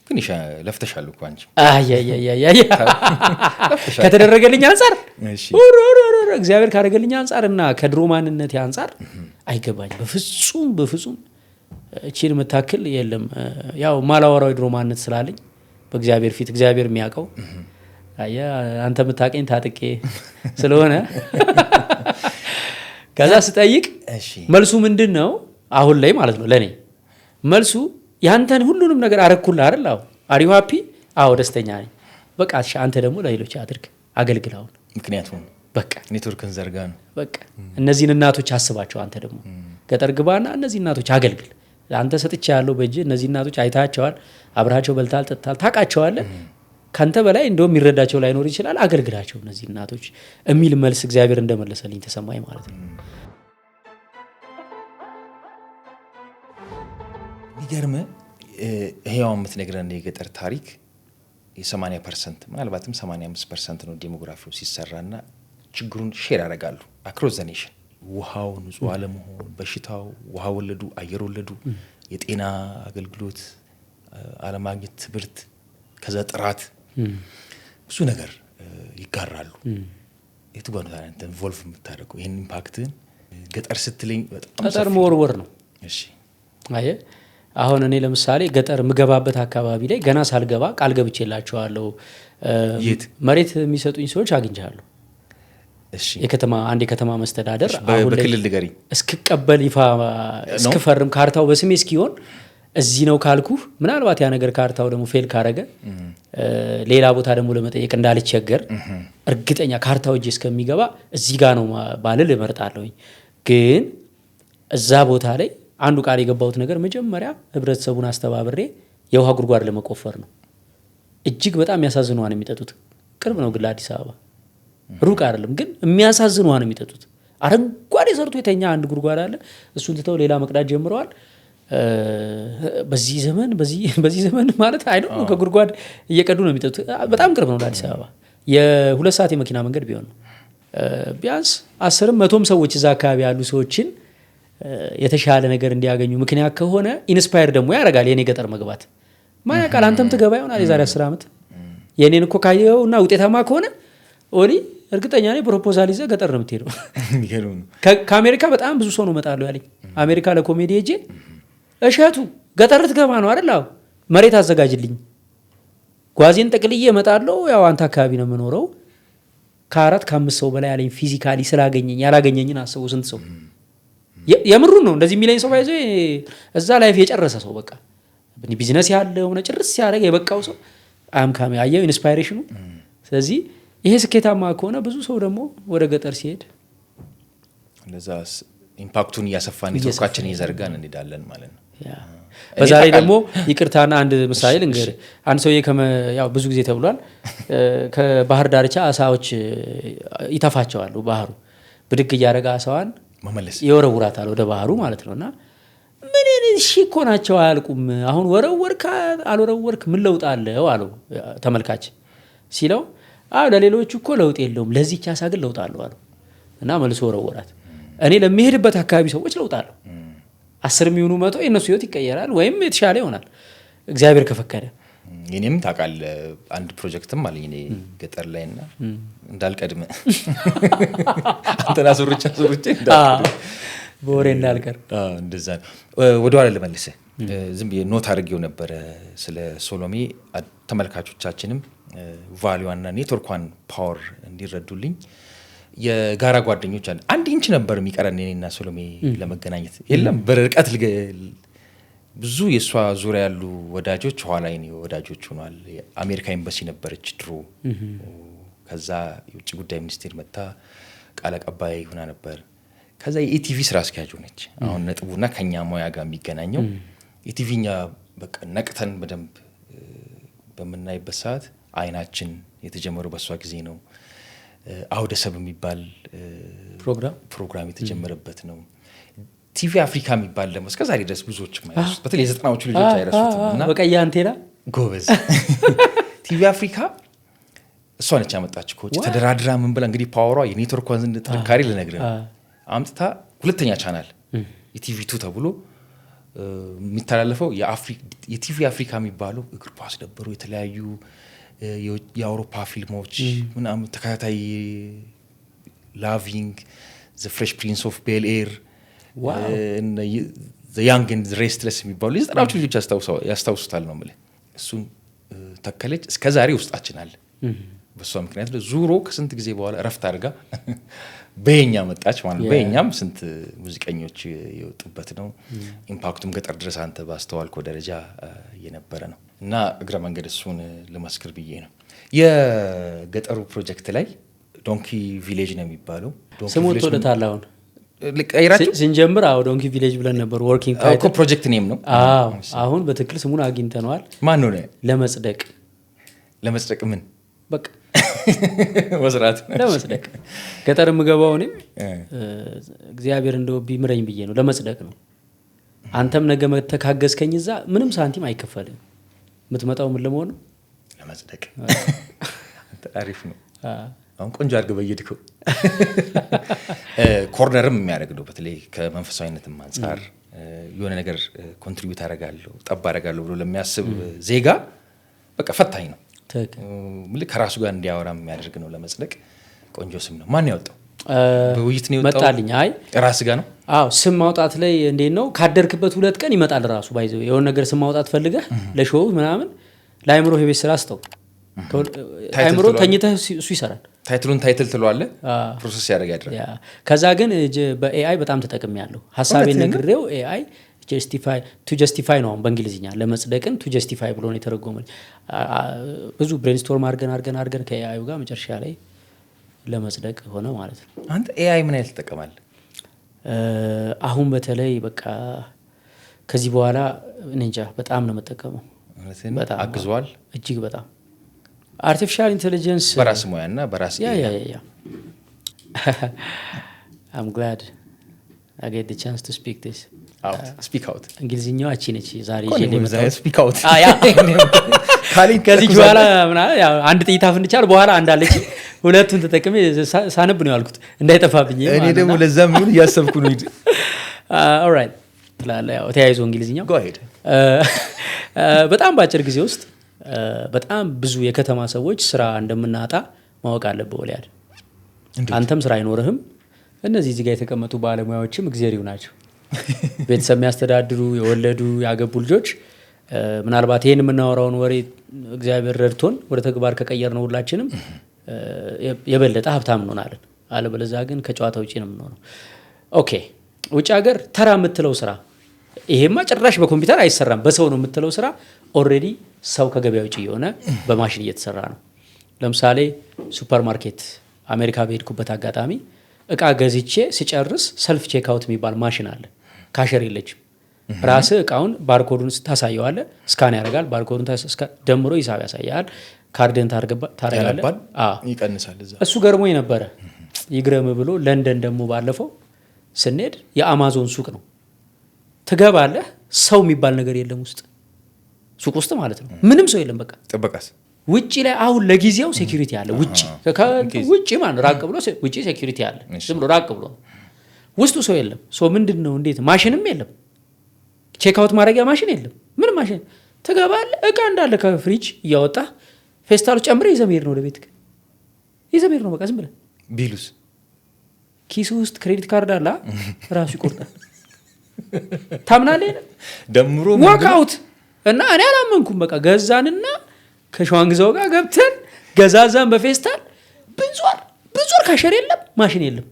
ግን ለፍተሻል እኮ አንቺ። ከተደረገልኝ አንጻር እግዚአብሔር ካደረገልኝ አንጻር እና ከድሮ ማንነት አንጻር አይገባኝ በፍጹም እቺን መታክል የለም። ያው ማላወራው ድሮ ማንነት ስላለኝ በእግዚአብሔር ፊት እግዚአብሔር የሚያውቀው አንተ የምታውቀኝ ታጥቄ ስለሆነ ከዛ ስጠይቅ መልሱ ምንድን ነው አሁን ላይ ማለት ነው ለኔ መልሱ ያንተን ሁሉንም ነገር አረኩልህ አይደል? አዎ አር ዩ ሃፒ? አዎ ደስተኛ ነኝ። በቃ አንተ ደግሞ ለሌሎች አድርግ፣ አገልግል። አሁን ምክንያቱም በቃ ኔትወርክን ዘርጋ ነው። በቃ እነዚህን እናቶች አስባቸው። አንተ ደግሞ ገጠር ግባና እነዚህ እናቶች አገልግል። አንተ ሰጥቼ ያለው በእጅ እነዚህ እናቶች አይታቸዋል፣ አብራቸው በልታል፣ ጠጥታል፣ ታውቃቸዋለህ። ካንተ በላይ እንደውም የሚረዳቸው ላይኖር ይችላል። አገልግላቸው እነዚህ እናቶች የሚል መልስ እግዚአብሔር እንደመለሰልኝ ተሰማኝ ማለት ነው። የሚገርምህ ይሄው የምትነግረን የገጠር ታሪክ የ80% ምናልባትም 85% ነው ዴሞግራፊው ሲሰራና ችግሩን ሼር ያደርጋሉ አክሮስ ዘ ኔሽን። ውሃው ንጹህ አለመሆን፣ በሽታው፣ ውሃ ወለዱ፣ አየር ወለዱ፣ የጤና አገልግሎት አለማግኘት ትምህርት ከዛ ጥራት ብዙ ነገር ይጋራሉ። የቱ ጋር ነው አንተ ኢንቮልቭ የምታደርገው ይሄን ኢምፓክትን? ገጠር ስትለኝ በጣም ገጠር መወርወር ነው። እሺ አየ አሁን እኔ ለምሳሌ ገጠር ምገባበት አካባቢ ላይ ገና ሳልገባ ቃል ገብቼላቸዋለሁ። መሬት የሚሰጡኝ ሰዎች አግኝቻለሁ። እሺ አንድ የከተማ መስተዳደር አሁን በክልል ንገሪ እስክቀበል ይፋ እስክፈርም ካርታው በስሜ እስኪሆን እዚህ ነው ካልኩ ምናልባት ያ ነገር ካርታው ደግሞ ፌል ካረገ ሌላ ቦታ ደግሞ ለመጠየቅ እንዳልቸገር እርግጠኛ ካርታው እጄ እስከሚገባ እዚህ ጋር ነው ባልል እመርጣለሁኝ። ግን እዛ ቦታ ላይ አንዱ ቃል የገባሁት ነገር መጀመሪያ ህብረተሰቡን አስተባብሬ የውሃ ጉድጓድ ለመቆፈር ነው። እጅግ በጣም የሚያሳዝኑ ውሃ ነው የሚጠጡት። ቅርብ ነው ግን ለአዲስ አበባ ሩቅ አይደለም፣ ግን የሚያሳዝኑ ውሃ ነው የሚጠጡት። አረንጓዴ ሰርቶ የተኛ አንድ ጉድጓድ አለ። እሱን ትተው ሌላ መቅዳት ጀምረዋል። በዚህ ዘመን ማለት አይደለም ከጉድጓድ እየቀዱ ነው የሚጠጡት። በጣም ቅርብ ነው ለአዲስ አበባ። የ2 ሰዓት የመኪና መንገድ ቢሆን ነው። ቢያንስ 10ም 100ም ሰዎች እዛ አካባቢ ያሉ ሰዎችን የተሻለ ነገር እንዲያገኙ ምክንያት ከሆነ ኢንስፓየር ደግሞ ያደርጋል። የኔ ገጠር መግባት ማን ያውቃል? አንተም ትገባ ይሆናል የዛሬ 10 ዓመት የኔን እኮ ካየው እና ውጤታማ ከሆነ ኦሊ እርግጠኛ ነኝ ፕሮፖዛል ይዘህ ገጠር ነው የምትሄደው። ከአሜሪካ በጣም ብዙ ሰው ነው እመጣለሁ ያለኝ። አሜሪካ ለኮሜዲ ሄጄ እሸቱ ገጠር ልትገባ ነው አይደል? አዎ መሬት አዘጋጅልኝ፣ ጓዜን ጠቅልዬ እመጣለሁ። ያው አንተ አካባቢ ነው የምኖረው። ከ4 ከ5 ሰው በላይ ያለኝ ፊዚካሊ ስላገኘኝ። ያላገኘኝን አስቡ ስንት ሰው የምሩን ነው እንደዚህ የሚለኝ ሰው ባይዞ እዛ ላይፍ የጨረሰ ሰው በቃ ቢዝነስ ያለው ሆነ ጭርስ ያደረገ የበቃው ሰው አምካሚ አየው ኢንስፓይሬሽኑ። ስለዚህ ይሄ ስኬታማ ከሆነ ብዙ ሰው ደግሞ ወደ ገጠር ሲሄድ እንደዛ ኢምፓክቱን እያሰፋን ኔትወርካችን እየዘርጋን እንሄዳለን ማለት ነው። በዛ ላይ ደግሞ ይቅርታና አንድ ምሳሌ ልንገር። አንድ ሰውዬ ያው ብዙ ጊዜ ተብሏል ከባህር ዳርቻ አሳዎች ይተፋቸዋል። ባህሩ ብድግ እያደረገ አሳዋን መመለስ ይወረውራታል ወደ ባህሩ ማለት ነውና ምን እሺ እኮ ናቸው አያልቁም። አሁን ወረወርክ አልወረወርክ ምን ለውጥ አለው አለው ተመልካች ሲለው ለሌሎቹ እኮ ለውጥ የለውም ለዚህች አሳ ግን ለውጥ አለው አለው እና መልሶ ወረወራት። እኔ ለሚሄድበት አካባቢ ሰዎች ለውጥ አለው 10 የሚሆኑ 100 የነሱ ህይወት ይቀየራል ወይም የተሻለ ይሆናል እግዚአብሔር ከፈቀደ። እኔም ታውቃለህ አንድ ፕሮጀክትም አለኝ እኔ ገጠር ላይና እንዳልቀድም አንተና ሱሩቻ በወሬ እንዳልቀር እንደዛ ነው። ወደ ኋላ ልመልስህ ዝም ብዬ ኖት አድርጌው ነበረ ስለ ሶሎሜ ተመልካቾቻችንም ቫልዩዋና ኔትወርኳን ፓወር እንዲረዱልኝ። የጋራ ጓደኞች አለ 1 ኢንች ነበር የሚቀረን እኔና ሶሎሜ ለመገናኘት። የለም በርቀት ብዙ የሷ ዙሪያ ያሉ ወዳጆች ኋላ የኔ ወዳጆች ሆኗል። አሜሪካ ኤምባሲ ነበረች ድሮ። ከዛ የውጭ ጉዳይ ሚኒስቴር መጣ ቃል አቀባይ ሆና ነበር። ከዛ የኢቲቪ ስራ አስኪያጅ ሆነች። አሁን ነጥቡና ከኛ ሙያ ጋር የሚገናኘው ኢቲቪኛ በቃ ነቅተን በደንብ በመናይበት ሰዓት አይናችን የተጀመረው በሷ ጊዜ ነው። አውደሰብ የሚባል ፕሮግራም የተጀመረበት ነው። ቲቪ አፍሪካ የሚባል ደግሞ እስከዛሬ ድረስ ብዙዎች ማይረሱት በተለይ የ90ዎቹ ልጆች አይረሱትም። እና በቀያ አንቴና ጎበዝ ቲቪ አፍሪካ እሷ ነች ያመጣች ኮች ተደራድራ ምን ብላ እንግዲህ ፓወሯ የኔትወርኳን ጥንካሬ ልነግርህ አምጥታ 2ኛ ቻናል የቲቪ2 ተብሎ የሚተላለፈው የቲቪ አፍሪካ የሚባለው እግር ኳስ ነበሩ የተለያዩ የአውሮፓ ፊልሞች ምናምን ተከታታይ ላቪንግ ዘ ፍሬሽ ፕሪንስ ኦፍ ቤል ኤር ዘ ያንግ ኤንድ ሬስትለስ የሚባሉ የ90ዎቹ ልጆች ያስታውሱታል ነው የምልህ። እሱን ተከለች እስከዛሬ ውስጣችን አለ። በሷ ምክንያት ዙሮ ከስንት ጊዜ በኋላ እረፍት አድርጋ በየኛ መጣች ማለት ነው። በየኛም ስንት ሙዚቀኞች የወጡበት ነው። ኢምፓክቱም ገጠር ድረስ አንተ ባስተዋልከው ደረጃ የነበረ ነው እና እግረ መንገድ እሱን ለማስከር ብዬ ነው። የገጠሩ ፕሮጀክት ላይ ዶንኪ ቪሌጅ ነው የሚባለው። ስሙ ተወደታል። አሁን ልቀይራችሁ ስንጀምር ዶንኪ ቪሌጅ ብለን ነበር ወርኪንግ ታይትል እኮ ፕሮጀክት ኔም ነው። አሁን በትክክል ስሙን አግኝተነዋል። ማን ነው ለመጽደቅ ምን በቃ መስራት ለመጽደቅ ገጠር የምገባው እኔም እግዚአብሔር እንደው ቢምረኝ ብዬ ነው። ለመጽደቅ ነው። አንተም ነገ መተካገዝከኝ እዛ ምንም ሳንቲም አይከፈልም። የምትመጣው ምን ለመሆን ነው? ለመጽደቅ። አሪፍ ነው። አሁን ቆንጆ አድርገህ በየድከው ኮርነርም የሚያደርግ ነው። በተለይ ከመንፈሳዊነትም አንጻር የሆነ ነገር ኮንትሪቢዩት አደርጋለሁ ጠብ አደርጋለሁ ብሎ ለሚያስብ ዜጋ በቃ ፈታኝ ነው። ከራሱ ጋር እንዲያወራ የሚያደርግ ነው። ለመጽደቅ ቆንጆ ስም ነው። ማን ያወጣው? በውይይት ነው የወጣው? መጣልኝ። አይ ራስ ጋር ነው። አዎ ስም ማውጣት ላይ እንዴት ነው ካደርክበት 2 ቀን ይመጣል ራሱ ባይዘው የሆነ ነገር ስም ማውጣት ፈልገህ ለሾው ምናምን ለአይምሮ የቤት ስራ አስተው አይምሮ ተኝተህ እሱ ይሰራል። ታይትሉን ታይትል ትለዋለህ፣ ፕሮሰስ ያደርጋል። ከዛ ግን በኤአይ በጣም ተጠቅሜያለሁ። ሀሳቤን ነግሬው ኤአይ ጀስቲፋይ ነው በእንግሊዝኛ ለመጽደቅን ቱ ጀስቲፋይ ብሎ ነው የተረጎመልኝ። ብዙ ብሬንስቶርም አድርገን ከኤአዩ ጋር መጨረሻ ላይ ለመጽደቅ ሆነ ማለት ነው። አንተ ኤአይ ምን ያህል ትጠቀማለህ? አሁን በተለይ በቃ ከዚህ በኋላ እንጃ በጣም ነው የምጠቀመው። በጣም አግዟል እጅግ በጣም አርቲፊሻል ኢንቴሊጀንስ በራስ ሙያና በራስ I'm glad I get the chance to speak this. Speak out. እንግሊዝኛው አቺ ነች ዛሬ speak out. ከዚህ በኋላ ያው አንድ ጥይት አፍንቻል በኋላ አንዳለች ሁለቱን ተጠቅሜ ሳነብ ነው ያልኩት እንዳይጠፋብኝ። እኔ ደግሞ ለዛም ይሁን እያሰብኩ ነው። ኦልራይት ትላለህ። ያው ተያይዞ እንግሊዝኛው go ahead። በጣም በአጭር ጊዜ ውስጥ በጣም ብዙ የከተማ ሰዎች ስራ እንደምናጣ ማወቅ አለብህ ወሊያድ። አንተም ስራ አይኖርህም። እነዚህ እዚህ ጋር የተቀመጡ ባለሙያዎችም እግዚአብሔር ናቸው። ቤተሰብ የሚያስተዳድሩ የወለዱ ያገቡ ልጆች ምናልባት ይሄን የምናወራውን ወሬ እግዚአብሔር ረድቶን ወደ ተግባር ከቀየር ነው ሁላችንም የበለጠ ሀብታም እንሆናለን። አለበለዚያ ግን ከጨዋታ ውጪ ነው የምንሆነው። ኦኬ ውጭ ሀገር ተራ የምትለው ስራ ይሄማ ጭራሽ በኮምፒውተር አይሰራም በሰው ነው የምትለው ስራ ኦልሬዲ ሰው ከገበያ ውጪ የሆነ በማሽን እየተሰራ ነው። ለምሳሌ ሱፐር ማርኬት አሜሪካ በሄድኩበት አጋጣሚ እቃ ገዝቼ ሲጨርስ ሰልፍ ቼክ አውት የሚባል ማሽን አለ። ካሸር የለችም። ራስህ እቃውን ባርኮዱን ታሳየዋለህ፣ ስካን ያደርጋል። ባርኮዱን ደምሮ ሂሳብ ያሳያል። ካርድን ታደርጋለህ፣ ይቀንሳል። እሱ ገርሞኝ ነበረ። ይግረም ብሎ ለንደን ደግሞ ባለፈው ስንሄድ የአማዞን ሱቅ ነው። ትገባለህ፣ ሰው የሚባል ነገር የለም ውስጥ ሱቅ ውስጥ ማለት ነው። ምንም ሰው የለም። በቃ ጥበቃስ ውጪ ላይ አሁን ለጊዜው ሴኩሪቲ አለ። ውጪ ማለት ራቅ ብሎ ውጪ ሴኩሪቲ አለ። ዝም ብሎ ራቅ ብሎ ውስጡ ሰው የለም። ምንድነው እንዴት ማሽንም የለም። ቼክ አውት ማድረጊያ ማሽን የለም። ምንም ማሽን ትገባለህ፣ እቃ እንዳለ ከፍሪጅ እያወጣ ፌስታሉ ጨምረህ ይዘህ መሄድ ነው ወደ ቤት። ይዘህ መሄድ ነው በቃ። ዝም ብለህ ቢሉስ ኪሱ ውስጥ ክሬዲት ካርድ አለ ራሱ ይቆርጣል። ታምናለህ? ደምሮ ዋክአውት እና እኔ አላመንኩም። በቃ ገዛንና ከሸዋንግዛው ጋር ገብተን ገዛዛን በፌስታል ብዙ ካሸር የለም ማሽን የለም።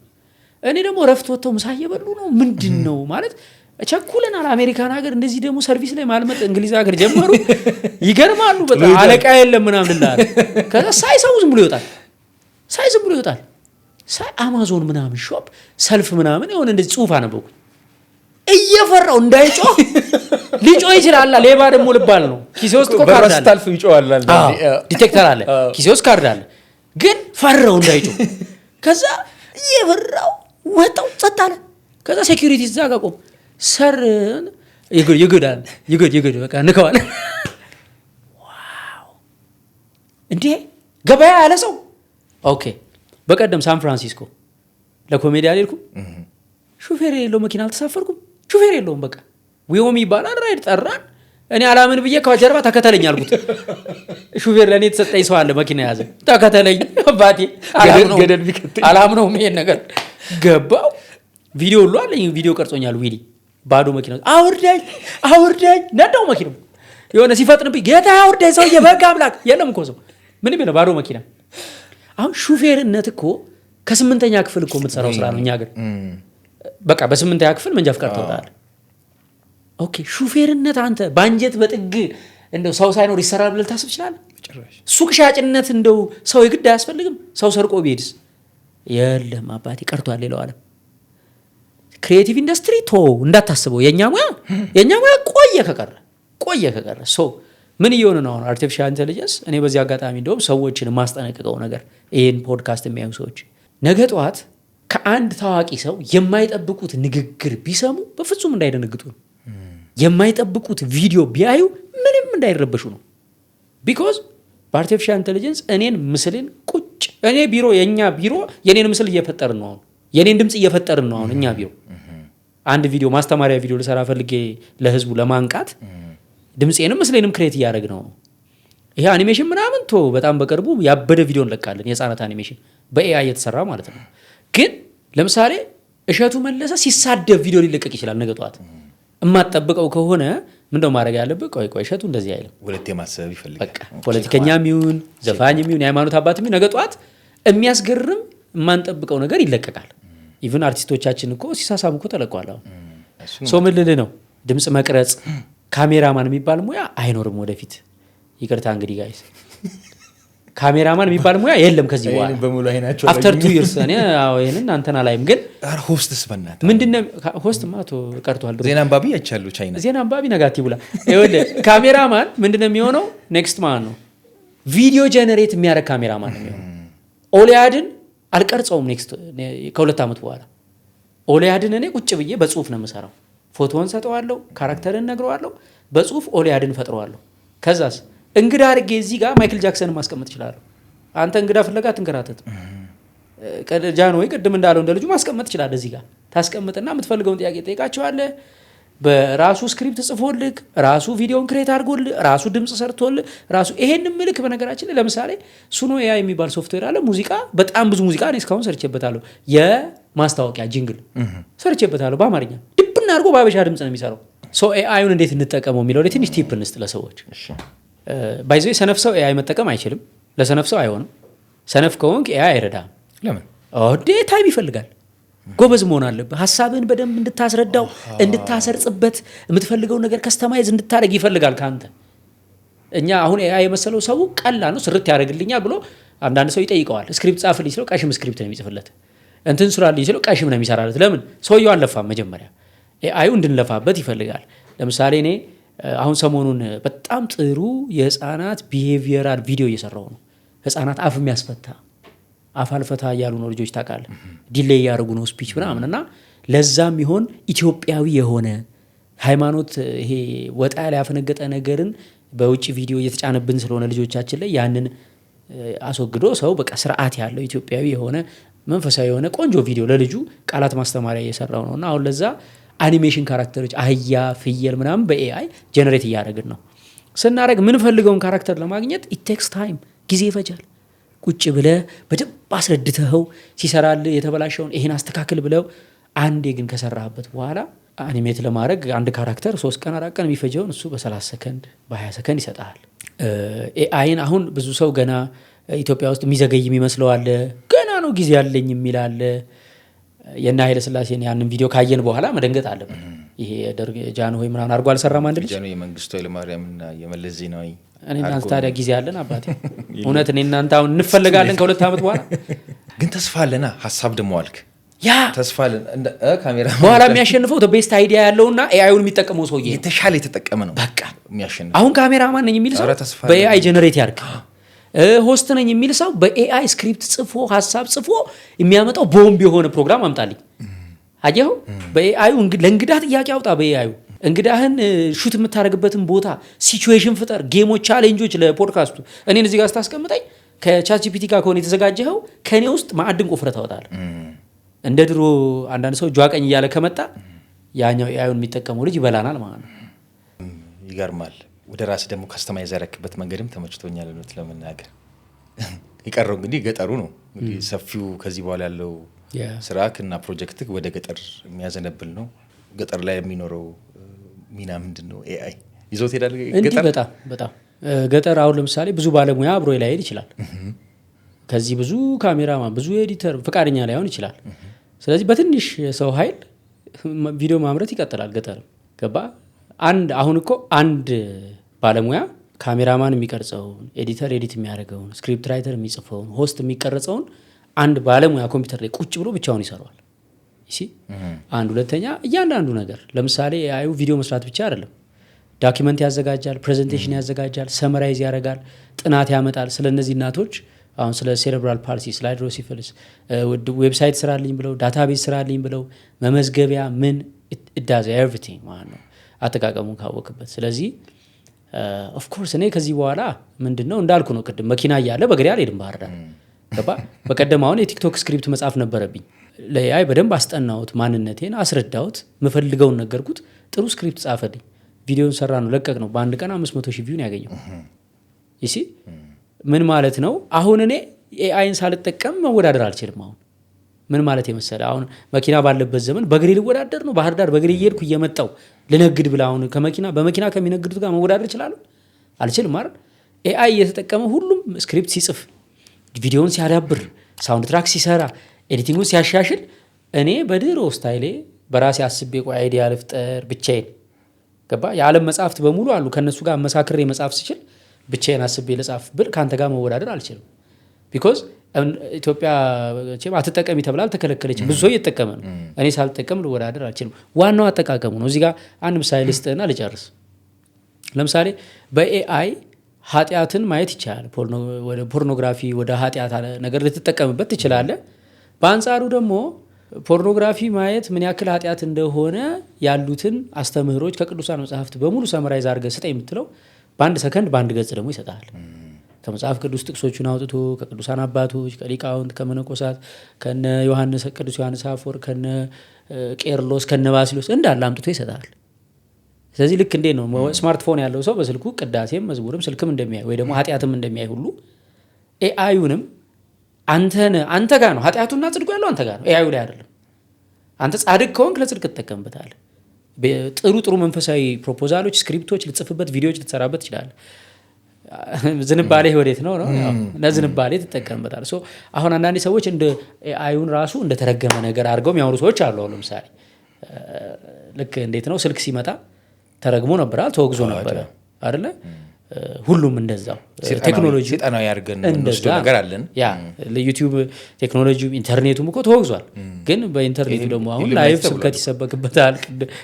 እኔ ደግሞ ረፍት ወጥተው ምሳ እየበሉ ነው። ምንድን ነው ማለት ቸኩለናል። አሜሪካን ሀገር እንደዚህ ደግሞ ሰርቪስ ላይ ማልመጥ እንግሊዝ ሀገር ጀመሩ። ይገርማሉ በጣም አለቃ የለም ምናምን እንዳለ። ከዛ ሳይሰው ዝም ብሎ ይወጣል። ሳይ አማዞን ምናምን ሾፕ ሰልፍ ምናምን የሆነ እንደዚህ ጽሑፍ አነበብኩ። እየፈራው እንዳይጮህ ሊጮህ ይችላል። ሌባ ደግሞ ልባል ነው። ኪሴ ውስጥ ካርድ አለ፣ ታልፍ ይጮሃል። ዲቴክተር አለ፣ ኪሴ ውስጥ ካርድ አለ። ግን ፈራው እንዳይጮህ። ከዛ እየፈራው ወጣው፣ ጸጥ አለ። ከዛ ሴኩሪቲ እዛ ጋር ቆም ሰር ይግድ በቃ ንከዋል። ዋው እንዴ ገበያ ያለ ሰው። ኦኬ በቀደም ሳን ፍራንሲስኮ ለኮሜዲ አልሄድኩም። ሹፌር የሌለው መኪና አልተሳፈርኩም። ሹፌር የለውም። በቃ ዊዮሚ ይባላል። ራይድ ጠራን። እኔ አላምን ብዬ ከጀርባ ተከተለኝ አልኩት። ሹፌር ለእኔ የተሰጠኝ ሰው አለ መኪና ያዘ። ተከተለኝ አባቴ። አላምነውም ይሄን ነገር። ገባው። ቪዲዮ ሁሉ አለኝ። ቪዲዮ ቀርጾኛል። ዊሊ ባዶ መኪና አውርዳኝ ነዳው መኪናው የሆነ ሲፈጥንብኝ ጌታ አውርዳኝ ሰውዬ በቃ አምላክ የለም እኮ ሰው ምንም የለም ባዶ መኪና። አሁን ሹፌርነት እኮ ከ8ኛ ክፍል እኮ የምትሰራው ስራ ነው እኛ ሀገር። በቃ በ8ኛ ክፍል መንጃ ፍቃድ ታወጣለህ። ኦኬ ሹፌርነት አንተ ባንጀት በጥግ እንደው ሰው ሳይኖር ይሰራል ብለህ ታስብ ይችላል። ሱቅ ሻጭነት እንደው ሰው የግድ አያስፈልግም። ሰው ሰርቆ ቢሄድስ? የለም አባቴ ቀርቷል ሌላው ዓለም። ክሪኤቲቭ ኢንዱስትሪ እንዳታስበው። የኛ ሙያ ቆየ ከቀረ ምን እየሆነ ነው አሁን? አርቲፊሻል ኢንተለጀንስ። እኔ በዚህ አጋጣሚ እንደውም ሰዎችን ማስጠነቅቀው ነገር ይሄን ፖድካስት የሚያዩ ሰዎች ነገ ጠዋት ከአንድ ታዋቂ ሰው የማይጠብቁት ንግግር ቢሰሙ በፍጹም እንዳይደነግጡ ነው። የማይጠብቁት ቪዲዮ ቢያዩ ምንም እንዳይረበሹ ነው። ቢኮዝ በአርቲፊሻል ኢንተለጀንስ እኔን ምስልን የኛ ቢሮ የኔን ምስል እየፈጠርን ነው አሁን። የኔን ድምጽ እየፈጠርን ነው አሁን እኛ ቢሮ። አንድ ቪዲዮ ማስተማሪያ ቪዲዮ ልሰራ ፈልጌ ለህዝቡ ለማንቃት ድምፄንም ምስሌንም ክሬት እያደረግ ነው። ይሄ አኒሜሽን ምናምን በጣም በቅርቡ ያበደ ቪዲዮ እንለቃለን፣ የህፃናት አኒሜሽን በኤአይ የተሰራ ማለት ነው። ግን ለምሳሌ እሸቱ መለሰ ሲሳደብ ቪዲዮ ሊለቀቅ ይችላል። ነገ ጠዋት የማትጠብቀው ከሆነ ምንድነው ማድረግ ያለብህ? ቆይ እሸቱ እንደዚህ አይልም፣ ሁለቴ ማሰብ ይፈልጋል። በቃ ፖለቲከኛም ይሁን ዘፋኝም ይሁን የሃይማኖት አባትም ይሁን ነገ ጠዋት የሚያስገርም የማንጠብቀው ነገር ይለቀቃል። ኢቭን አርቲስቶቻችን እኮ ሲሳሳሙ እኮ ተለቋል። አሁን ምን ልልህ ነው፣ ድምፅ መቅረጽ ካሜራማን የሚባል ሙያ አይኖርም ወደፊት። ይቅርታ እንግዲህ ጋይስ ካሜራማን የሚባል ሙያ የለም ከዚህ በኋላ አፍተር 2 years። እኔ ይሄንን አንተና ላይም ግን ሆስትስ በእናትህ ምንድነው ሆስት ማቶ ቀርቷል። ዜና አንባቢ አይቻለሁ። ቻይና ዜና አንባቢ ነጋቲቭ ብላ ይኸውልህ፣ ካሜራማን ምንድነው የሚሆነው? ኔክስት ማን ነው ቪዲዮ ጀነሬት የሚያደርግ ካሜራማን ነው የሚሆነው። ኦሊያድን አልቀርጸውም ኔክስት ከ2 ዓመት በኋላ ኦሊያድን እኔ ቁጭ ብዬ በጽሁፍ ነው የምሰራው። ፎቶውን ሰጠዋለሁ፣ ካራክተርን ነግረዋለሁ፣ በጽሁፍ ኦሊያድን ፈጥረዋለሁ። ከዛስ እንግዳ አድርጌ እዚህ ጋር ማይክል ጃክሰንን ማስቀመጥ እችላለሁ። አንተ እንግዳ ፍለጋ ትንከራተት ጃን ወይ ቅድም እንዳለው እንደ ልጁ ማስቀመጥ ትችላለህ። እዚህ ጋር ታስቀምጥና የምትፈልገውን ጥያቄ ጠይቃቸዋለህ። በራሱ ስክሪፕት ጽፎልህ ራሱ ቪዲዮን ክሬት አድርጎልህ ራሱ ድምፅ ሰርቶልህ ራሱ ይሄን ምልክ። በነገራችን ላይ ለምሳሌ ሱኖ ኤአይ የሚባል ሶፍትዌር አለ። ሙዚቃ በጣም ብዙ ሙዚቃ እኔ እስካሁን ሰርቼበታለሁ። የማስታወቂያ ጂንግል ሰርቼበታለሁ በአማርኛ ድብና አድርጎ በአበሻ ድምፅ ነው የሚሰራው። ኤአዩን እንዴት እንጠቀመው የሚለው ላይ ትንሽ ቲፕ እንስጥ ለሰዎች። ባይዘ ሰነፍ ሰው ኤአይ መጠቀም አይችልም። ለሰነፍ ሰው አይሆንም። ሰነፍ ከሆንክ ኤአይ አይረዳም። ለምን? ታይም ይፈልጋል። ጎበዝ መሆን አለብህ። ሀሳብህን በደንብ እንድታስረዳው፣ እንድታሰርጽበት፣ የምትፈልገው ነገር ከስተማይዝ እንድታደርግ ይፈልጋል ከአንተ። እኛ አሁን ኤአይ የመሰለው ሰው ቀላል ነው፣ ስርት ያደርግልኛል ብሎ አንዳንድ ሰው ይጠይቀዋል። ስክሪፕት ጻፍልኝ ሲለው ቀሽም ስክሪፕት ነው የሚጽፍለት። እንትን ስራልኝ ሲለው ቀሽም ነው የሚሰራለት። ለምን? ሰውየው አልለፋም። መጀመሪያ ኤአዩ እንድንለፋበት ይፈልጋል። ለምሳሌ እኔ አሁን ሰሞኑን በጣም ጥሩ የህፃናት ቢሄቪየራል ቪዲዮ እየሰራው ነው። ህፃናት አፍ የሚያስፈታ አፍ አልፈታ እያሉ ነው ልጆች ታውቃለህ፣ ዲሌይ እያደረጉ ነው ስፒች ምናምን እና ለዛም ይሆን ኢትዮጵያዊ የሆነ ሃይማኖት ይሄ ወጣ ያለ ያፈነገጠ ነገርን በውጭ ቪዲዮ እየተጫነብን ስለሆነ ልጆቻችን ላይ ያንን አስወግዶ ሰው በቃ ስርዓት ያለው ኢትዮጵያዊ የሆነ መንፈሳዊ የሆነ ቆንጆ ቪዲዮ ለልጁ ቃላት ማስተማሪያ እየሰራው ነው እና አሁን ለዛ አኒሜሽን ካራክተሮች አህያ፣ ፍየል ምናምን በኤአይ ጀነሬት እያደረግን ነው። ስናደረግ ምንፈልገውን ካራክተር ለማግኘት ኢቴክስ ታይም፣ ጊዜ ይፈጃል። ቁጭ ብለህ በደንብ አስረድተኸው ሲሰራልህ የተበላሸውን ይሄን አስተካክል ብለው አንዴ ግን ከሰራህበት በኋላ አኒሜት ለማድረግ አንድ ካራክተር 3 ቀን 4 ቀን የሚፈጀውን እሱ በ30 ሰከንድ በ20 ሰከንድ ይሰጣል። ኤአይን አሁን ብዙ ሰው ገና ኢትዮጵያ ውስጥ የሚዘገይ የሚመስለው አለ። ገና ነው ጊዜ ያለኝ የሚል አለ። የና ኃይለ ሥላሴን ያንን ቪዲዮ ካየን በኋላ መደንገጥ አለብን። ይሄ ደርግ ጃንሆይ ምናምን አድርጎ አልሰራም አንድ ልጅ ጃንሆይ የመንግስቱ ኃይለማርያምና የመለስ ዜናዊ እኔ እናንተ ታዲያ ጊዜ አለን አባቴ። እውነት እኔ እናንተ አሁን እንፈልጋለን ከ2 ዓመት በኋላ ግን ተስፋ አለና ሀሳብ ደግሞ አልክ ያ ተስፋ አለን እንደ ካሜራ በኋላ የሚያሸንፈው ቤስት አይዲያ ያለውና ኤአይውን የሚጠቀመው ሰውዬ የተሻለ የተጠቀመ ነው በቃ የሚያሸንፈው። አሁን ካሜራማን ነኝ የሚል ሰው በኤአይ ጀነሬት ያርግ። ሆስት ነኝ የሚል ሰው በኤአይ ስክሪፕት ጽፎ ሀሳብ ጽፎ የሚያመጣው ቦምብ የሆነ ፕሮግራም አምጣልኝ። አየኸው? በኤአዩ ለእንግዳ ጥያቄ አውጣ። በኤአዩ እንግዳህን ሹት የምታደርግበትን ቦታ ሲቹዌሽን ፍጠር። ጌሞች፣ ቻሌንጆች ለፖድካስቱ እኔን እዚህ ጋር ስታስቀምጠኝ ከቻት ጂፒቲ ጋር ከሆነ የተዘጋጀኸው ከእኔ ውስጥ ማዕድን ቆፍረህ ታወጣለህ። እንደ ድሮ አንዳንድ ሰው ጇ ቀኝ እያለ ከመጣ ያኛው ኤአዩን የሚጠቀመው ልጅ ይበላናል ማለት ነው። ይገርማል። ወደ ራስ ደግሞ ካስተማይዝ ያረክበት መንገድም ተመችቶኛል ነው ለመናገር። የቀረው እንግዲህ ገጠሩ ነው። እንግዲህ ሰፊው ከዚህ በኋላ ያለው ስራክና ፕሮጀክት ወደ ገጠር የሚያዘነብል ነው። ገጠር ላይ የሚኖረው ሚና ምንድነው? ኤአይ ይዞት ሄዳል ገጠር። በጣም ገጠር አሁን ለምሳሌ ብዙ ባለሙያ አብሮ ላይሄድ ይችላል። ከዚህ ብዙ ካሜራማን፣ ብዙ ኤዲተር ፈቃደኛ ላይሆን ይችላል። ስለዚህ በትንሽ ሰው ኃይል ቪዲዮ ማምረት ይቀጥላል ገጠር። ገባ? አሁን እኮ አንድ ባለሙያ ካሜራማን የሚቀርጸውን፣ ኤዲተር ኤዲት የሚያደርገውን፣ ስክሪፕት ራይተር የሚጽፈውን፣ ሆስት የሚቀርጸውን አንድ ባለሙያ ኮምፒውተር ላይ ቁጭ ብሎ ብቻውን ይሰራዋል። አንድ ሁለተኛ እያንዳንዱ ነገር ለምሳሌ ኤአዩ ቪዲዮ መስራት ብቻ አይደለም። ዳኪመንት ያዘጋጃል፣ ፕሬዘንቴሽን ያዘጋጃል፣ ሰመራይዝ ያደርጋል፣ ጥናት ያመጣል። ስለ እነዚህ እናቶች አሁን ስለ ሴሬብራል ፓልሲ፣ ስለ ሃይድሮሲፈለስ ዌብሳይት ስራልኝ ብለው ዳታቤዝ ስራልኝ ብለው መመዝገቢያ ምን ኢዳዝ ኤቭሪቲንግ ማለት ነው አጠቃቀሙን ካወቅበት። ስለዚህ ኦፍኮርስ እኔ ከዚህ በኋላ ምንድነው እንዳልኩ ነው ቅድም መኪና እያለ በእግሬ አልሄድም ባህር ዳር። ገባ? በቀደም አሁን የቲክቶክ ስክሪፕት መጻፍ ነበረብኝ። ለኤአይ በደንብ አስጠናሁት፣ ማንነቴን አስረዳሁት፣ የምፈልገውን ነገርኩት። ጥሩ ስክሪፕት ጻፈልኝ፣ ቪዲዮን ሰራ ነው ለቀቅ ነው። በአንድ ቀን 500,000 ቪውን ያገኘው። ይሲ ምን ማለት ነው? አሁን እኔ ኤአይን ሳልጠቀም መወዳደር አልችልም። አሁን ምን ማለት የመሰለ አሁን መኪና ባለበት ዘመን በእግሬ ልወዳደር ነው። ባህር ዳር በእግሬ እየሄድኩ እየመጣው ልነግድ ብላ አሁን በመኪና ከሚነግዱት ጋር መወዳደር እችላለሁ? አልችልም አይደል? ኤአይ እየተጠቀመ ሁሉም ስክሪፕት ሲጽፍ፣ ቪዲዮውን ሲያዳብር፣ ሳውንድ ትራክ ሲሰራ፣ ኤዲቲንጉን ሲያሻሽል፣ እኔ በድሮ ስታይሌ በራሴ አስቤ ቆይ አይዲያ ልፍጠር ብቻዬን ገባ። የዓለም መጽሐፍት በሙሉ አሉ። ከእነሱ ጋር መሳክሬ መጽሐፍ ስችል ብቻዬን አስቤ ልጻፍ ብል ከአንተ ጋር መወዳደር አልችልም። ቢኮዝ ኢትዮጵያ አትጠቀሚ ተብላ አልተከለከለችም። ብዙ ሰው እየተጠቀመ ነው። እኔ ሳልጠቀም ልወዳደር አልችልም። ዋናው አጠቃቀሙ ነው። እዚህ ጋር አንድ ምሳሌ ልስጥህና ልጨርስ። ለምሳሌ በኤአይ ኃጢአትን ማየት ይቻላል። ወደ ፖርኖግራፊ ወደ ኃጢአት ነገር ልትጠቀምበት ትችላለህ። በአንጻሩ ደግሞ ፖርኖግራፊ ማየት ምን ያክል ኃጢአት እንደሆነ ያሉትን አስተምህሮች ከቅዱሳን መጽሐፍት በሙሉ ሰመራይዝ አድርገህ ስጠኝ የምትለው በአንድ ሰከንድ በአንድ ገጽ ደግሞ ይሰጣል። ከመጽሐፍ ቅዱስ ጥቅሶቹን አውጥቶ ከቅዱሳን አባቶች፣ ከሊቃውንት፣ ከመነኮሳት ከነ ዮሐንስ ቅዱስ ዮሐንስ አፈወርቅ ከነ ቄርሎስ ከነ ባሲሎስ እንዳለ አምጥቶ ይሰጣል። ስለዚህ ልክ እንዴት ነው ስማርትፎን ያለው ሰው በስልኩ ቅዳሴም መዝሙርም ስልክም እንደሚያይ ወይ ደግሞ ኃጢአትም እንደሚያይ ሁሉ ኤአዩንም አንተ ጋር ነው ኃጢአቱና ጽድቁ ያለው አንተ ጋር ነው፣ ኤአዩ ላይ አይደለም። አንተ ጻድቅ ከሆንክ ለጽድቅ ትጠቀምበታለህ። ጥሩ መንፈሳዊ ፕሮፖዛሎች፣ ስክሪፕቶች ልጽፍበት፣ ቪዲዮዎች ልትሰራበት ይችላል። ዝንባሌ ወዴት ነው ለዝንባሌ ትጠቀምበታል። አሁን አንዳንድ ሰዎች እንደ ኤአዩን ራሱ እንደተረገመ ነገር አድርገው የሚያወሩ ሰዎች አሉ። አሁን ለምሳሌ ልክ እንዴት ነው ስልክ ሲመጣ ተረግሞ ነበር ተወግዞ ነበረ አይደለ? ሁሉም እንደዛው ቴክኖሎጂ ሰይጣናዊ ያርገን እንደዛ ነገር አለን። ያ ለዩቲዩብ ቴክኖሎጂው ኢንተርኔቱም እኮ ተወግዟል። ግን በኢንተርኔቱ ደግሞ አሁን ላይቭ ስብከት ይሰበክበታል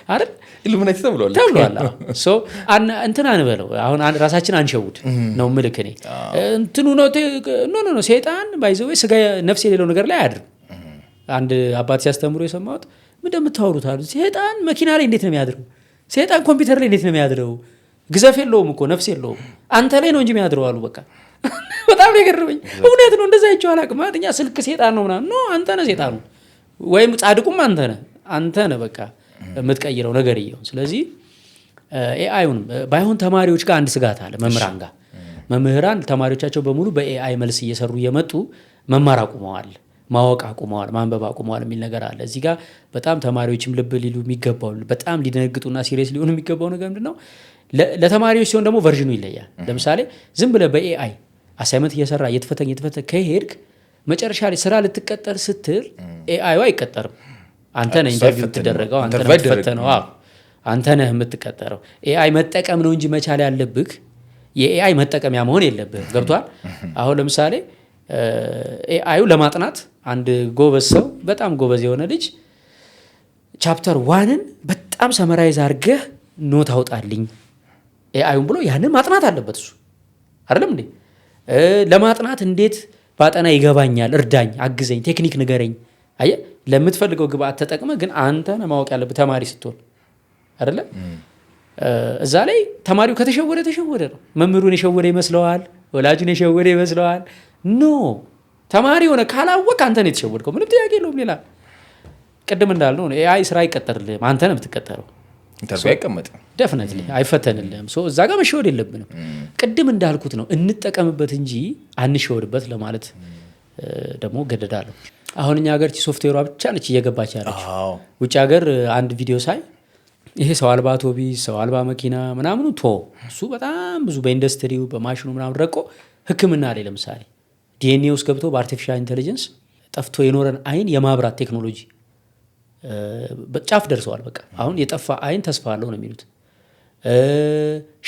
አይደል? ኢሉሚናቲ ተብሏል። እንትን አንበለው አሁን ራሳችን አንሸውድ ነው ምልክ እኔ እንትኑ ነው ሰይጣን ባይዘው ስጋ ነፍስ የሌለው ነገር ላይ አያድርም። አንድ አባት ሲያስተምሩ የሰማሁት ምን እንደምታወሩት አሉ። ሰይጣን መኪና ላይ እንዴት ነው የሚያድረው? ሰይጣን ኮምፒውተር ላይ እንዴት ነው የሚያድረው? ግዘፍ የለውም እኮ ነፍስ የለውም፣ አንተ ላይ ነው እንጂ የሚያድረው አሉ። በቃ በጣም ነው የገረመኝ። እውነት ነው፣ እንደዛ አይቼው አላውቅም። እኛ ስልክ ሰይጣን ነው ምናምን ነው፣ አንተ ነህ ሰይጣኑ፣ ወይም ጻድቁም አንተ ነህ በቃ የምትቀይረው ነገር ይየውን። ስለዚህ ኤአይውንም ባይሆን ተማሪዎች ጋር አንድ ስጋት አለ፣ መምህራን ጋር። መምህራን ተማሪዎቻቸው በሙሉ በኤአይ መልስ እየሰሩ እየመጡ መማር አቁመዋል፣ ማወቅ አቁመዋል፣ ማንበብ አቁመዋል የሚል ነገር አለ። እዚህ ጋር በጣም ተማሪዎችም ልብ ሊሉ የሚገባው በጣም ሊደነግጡና ሲሪየስ ሊሆኑ የሚገባው ነገር ምንድን ነው? ለተማሪዎች ሲሆን ደግሞ ቨርዥኑ ይለያል። ለምሳሌ ዝም ብለህ በኤአይ አሳይመንት እየሰራ እየተፈተኝ ከሄድክ መጨረሻ ላይ ስራ ልትቀጠር ስትል ኤአዩ አይቀጠርም። አንተ ነህ ኢንተርቪው የምትደረገው፣ አንተ ነህ የምትፈተነው፣ አንተ ነህ የምትቀጠረው። ኤአይ መጠቀም ነው እንጂ መቻል ያለብህ የኤአይ መጠቀሚያ መሆን የለብህ። ገብቷል? አሁን ለምሳሌ ኤአዩ ለማጥናት አንድ ጎበዝ ሰው በጣም ጎበዝ የሆነ ልጅ ቻፕተር 1ን በጣም ሰመራይዝ አድርገህ ኖት አውጣልኝ ኤአዩን ብሎ ያንን ማጥናት አለበት እሱ አይደለም እንዴ? ለማጥናት እንዴት ባጠና ይገባኛል፣ እርዳኝ፣ አግዘኝ፣ ቴክኒክ ንገረኝ። አየህ፣ ለምትፈልገው ግብአት ተጠቅመ፣ ግን አንተ ነህ ማወቅ ያለብህ ተማሪ ስትሆን አይደለ? እዛ ላይ ተማሪው ተሸወደ ነው። መምህሩን የሸወደ ይመስለዋል፣ ወላጁን የሸወደ ይመስለዋል። ኖ ተማሪ ሆነ ካላወቅ አንተ ነው የተሸወድከው። ምንም ጥያቄ የለውም። ሌላ ቅድም እንዳልነው ኤአይ ስራ አይቀጠርልህም፣ አንተ ነው የምትቀጠረው። ኢንተርቪው አይቀመጥም፣ ደፍነትሊ አይፈተንልህም። እዛ ጋር መሸወድ የለብንም። ቅድም እንዳልኩት ነው እንጠቀምበት እንጂ አንሸወድበት ለማለት ደግሞ ገደዳለሁ። አሁን እኛ ሀገር ሶፍትዌሯ ብቻ ነች እየገባች ያለች። ውጭ ሀገር አንድ ቪዲዮ ሳይ ይሄ ሰው አልባ አውቶቢስ፣ ሰው አልባ መኪና ምናምኑ እሱ በጣም ብዙ በኢንዱስትሪው በማሽኑ ምናምን ረቆ ሕክምና ላይ ለምሳሌ ዲኤንኤ ውስጥ ገብቶ በአርቲፊሻል ኢንቴሊጀንስ ጠፍቶ የኖረን አይን የማብራት ቴክኖሎጂ በጫፍ ደርሰዋል። በቃ አሁን የጠፋ አይን ተስፋ አለው ነው የሚሉት።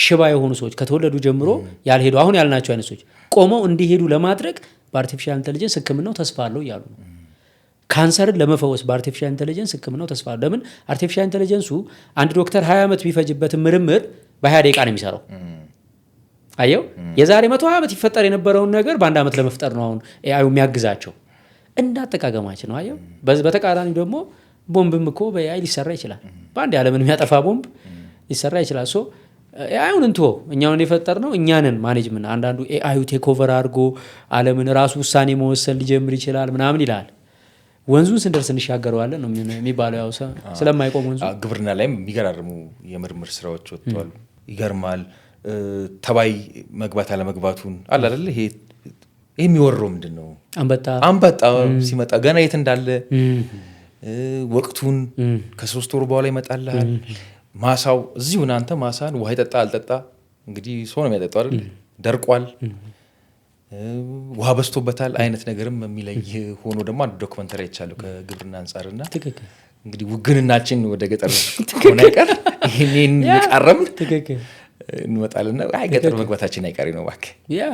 ሽባ የሆኑ ሰዎች ከተወለዱ ጀምሮ ያልሄዱ አሁን ያልናቸው አይነት ሰዎች ቆመው እንዲሄዱ ለማድረግ በአርቲፊሻል ኢንቴሊጀንስ ሕክምናው ተስፋ አለው እያሉ ነው። ካንሰርን ለመፈወስ በአርቲፊሻል ኢንቴሊጀንስ ሕክምናው ተስፋ አለው። ለምን? አርቲፊሻል ኢንቴሊጀንሱ አንድ ዶክተር 20 ዓመት ቢፈጅበትን ምርምር በ20 ደቂቃ ነው የሚሰራው። አየው፣ የዛሬ 100 ዓመት ይፈጠር የነበረውን ነገር በአንድ ዓመት ለመፍጠር ነው አሁን ኤአዩ የሚያግዛቸው። እንዳጠቃቀማችን ነው። አየው፣ በተቃራኒ ደግሞ ቦምብም እኮ በኤአይ ሊሰራ ይችላል። በአንድ ዓለምን የሚያጠፋ ቦምብ ሊሰራ ይችላል። ኤአዩን እንትወ እኛውን የፈጠር ነው እኛንን ማኔጅመንት። አንዳንዱ ኤአዩ ቴክ ኦቨር አድርጎ ዓለምን ራሱ ውሳኔ መወሰን ሊጀምር ይችላል ምናምን ይላል። ወንዙን ስንደርስ እንሻገረዋለን ነው የሚባለው። ያው ስለማይቆም ወንዙ ግብርና ላይም የሚገራርሙ የምርምር ስራዎች ወጥተዋል። ይገርማል። ተባይ መግባት አለመግባቱን አለ አይደል? ይሄ የሚወረው ምንድን ነው? አንበጣ ሲመጣ ገና የት እንዳለ ወቅቱን ከ3 ወር በኋላ ይመጣልሃል። ማሳው እዚሁ አንተ ማሳን ውሃ ይጠጣ አልጠጣ እንግዲህ ሰው ነው የሚያጠጣው አይደል? ደርቋል፣ ውሃ በዝቶበታል አይነት ነገርም የሚለይ ሆኖ ደግሞ አንድ ዶክመንተሪ አይቻለሁ ከግብርና አንጻርና እንግዲህ ውግንናችን ወደ ገጠር ሆነ አይቀር ይሄንን የቃረምን እንመጣልና ገጠር መግባታችን አይቀሪ ነው። እባክህ ያ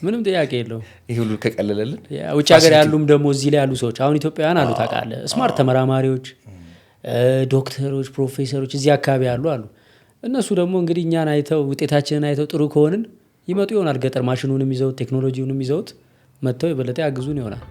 ምንም ጥያቄ የለውም። ይሄ ሁሉ ከቀለለልን ውጭ ሀገር ያሉም ደግሞ እዚህ ላይ ያሉ ሰዎች አሁን ኢትዮጵያውያን አሉ ታውቃለህ፣ ስማርት ተመራማሪዎች፣ ዶክተሮች፣ ፕሮፌሰሮች እዚህ አካባቢ ያሉ አሉ። እነሱ ደግሞ እንግዲህ እኛን አይተው ውጤታችንን አይተው ጥሩ ከሆንን ይመጡ ይሆናል ገጠር ማሽኑንም ይዘውት ቴክኖሎጂውንም ይዘውት መጥተው የበለጠ ያግዙን ይሆናል።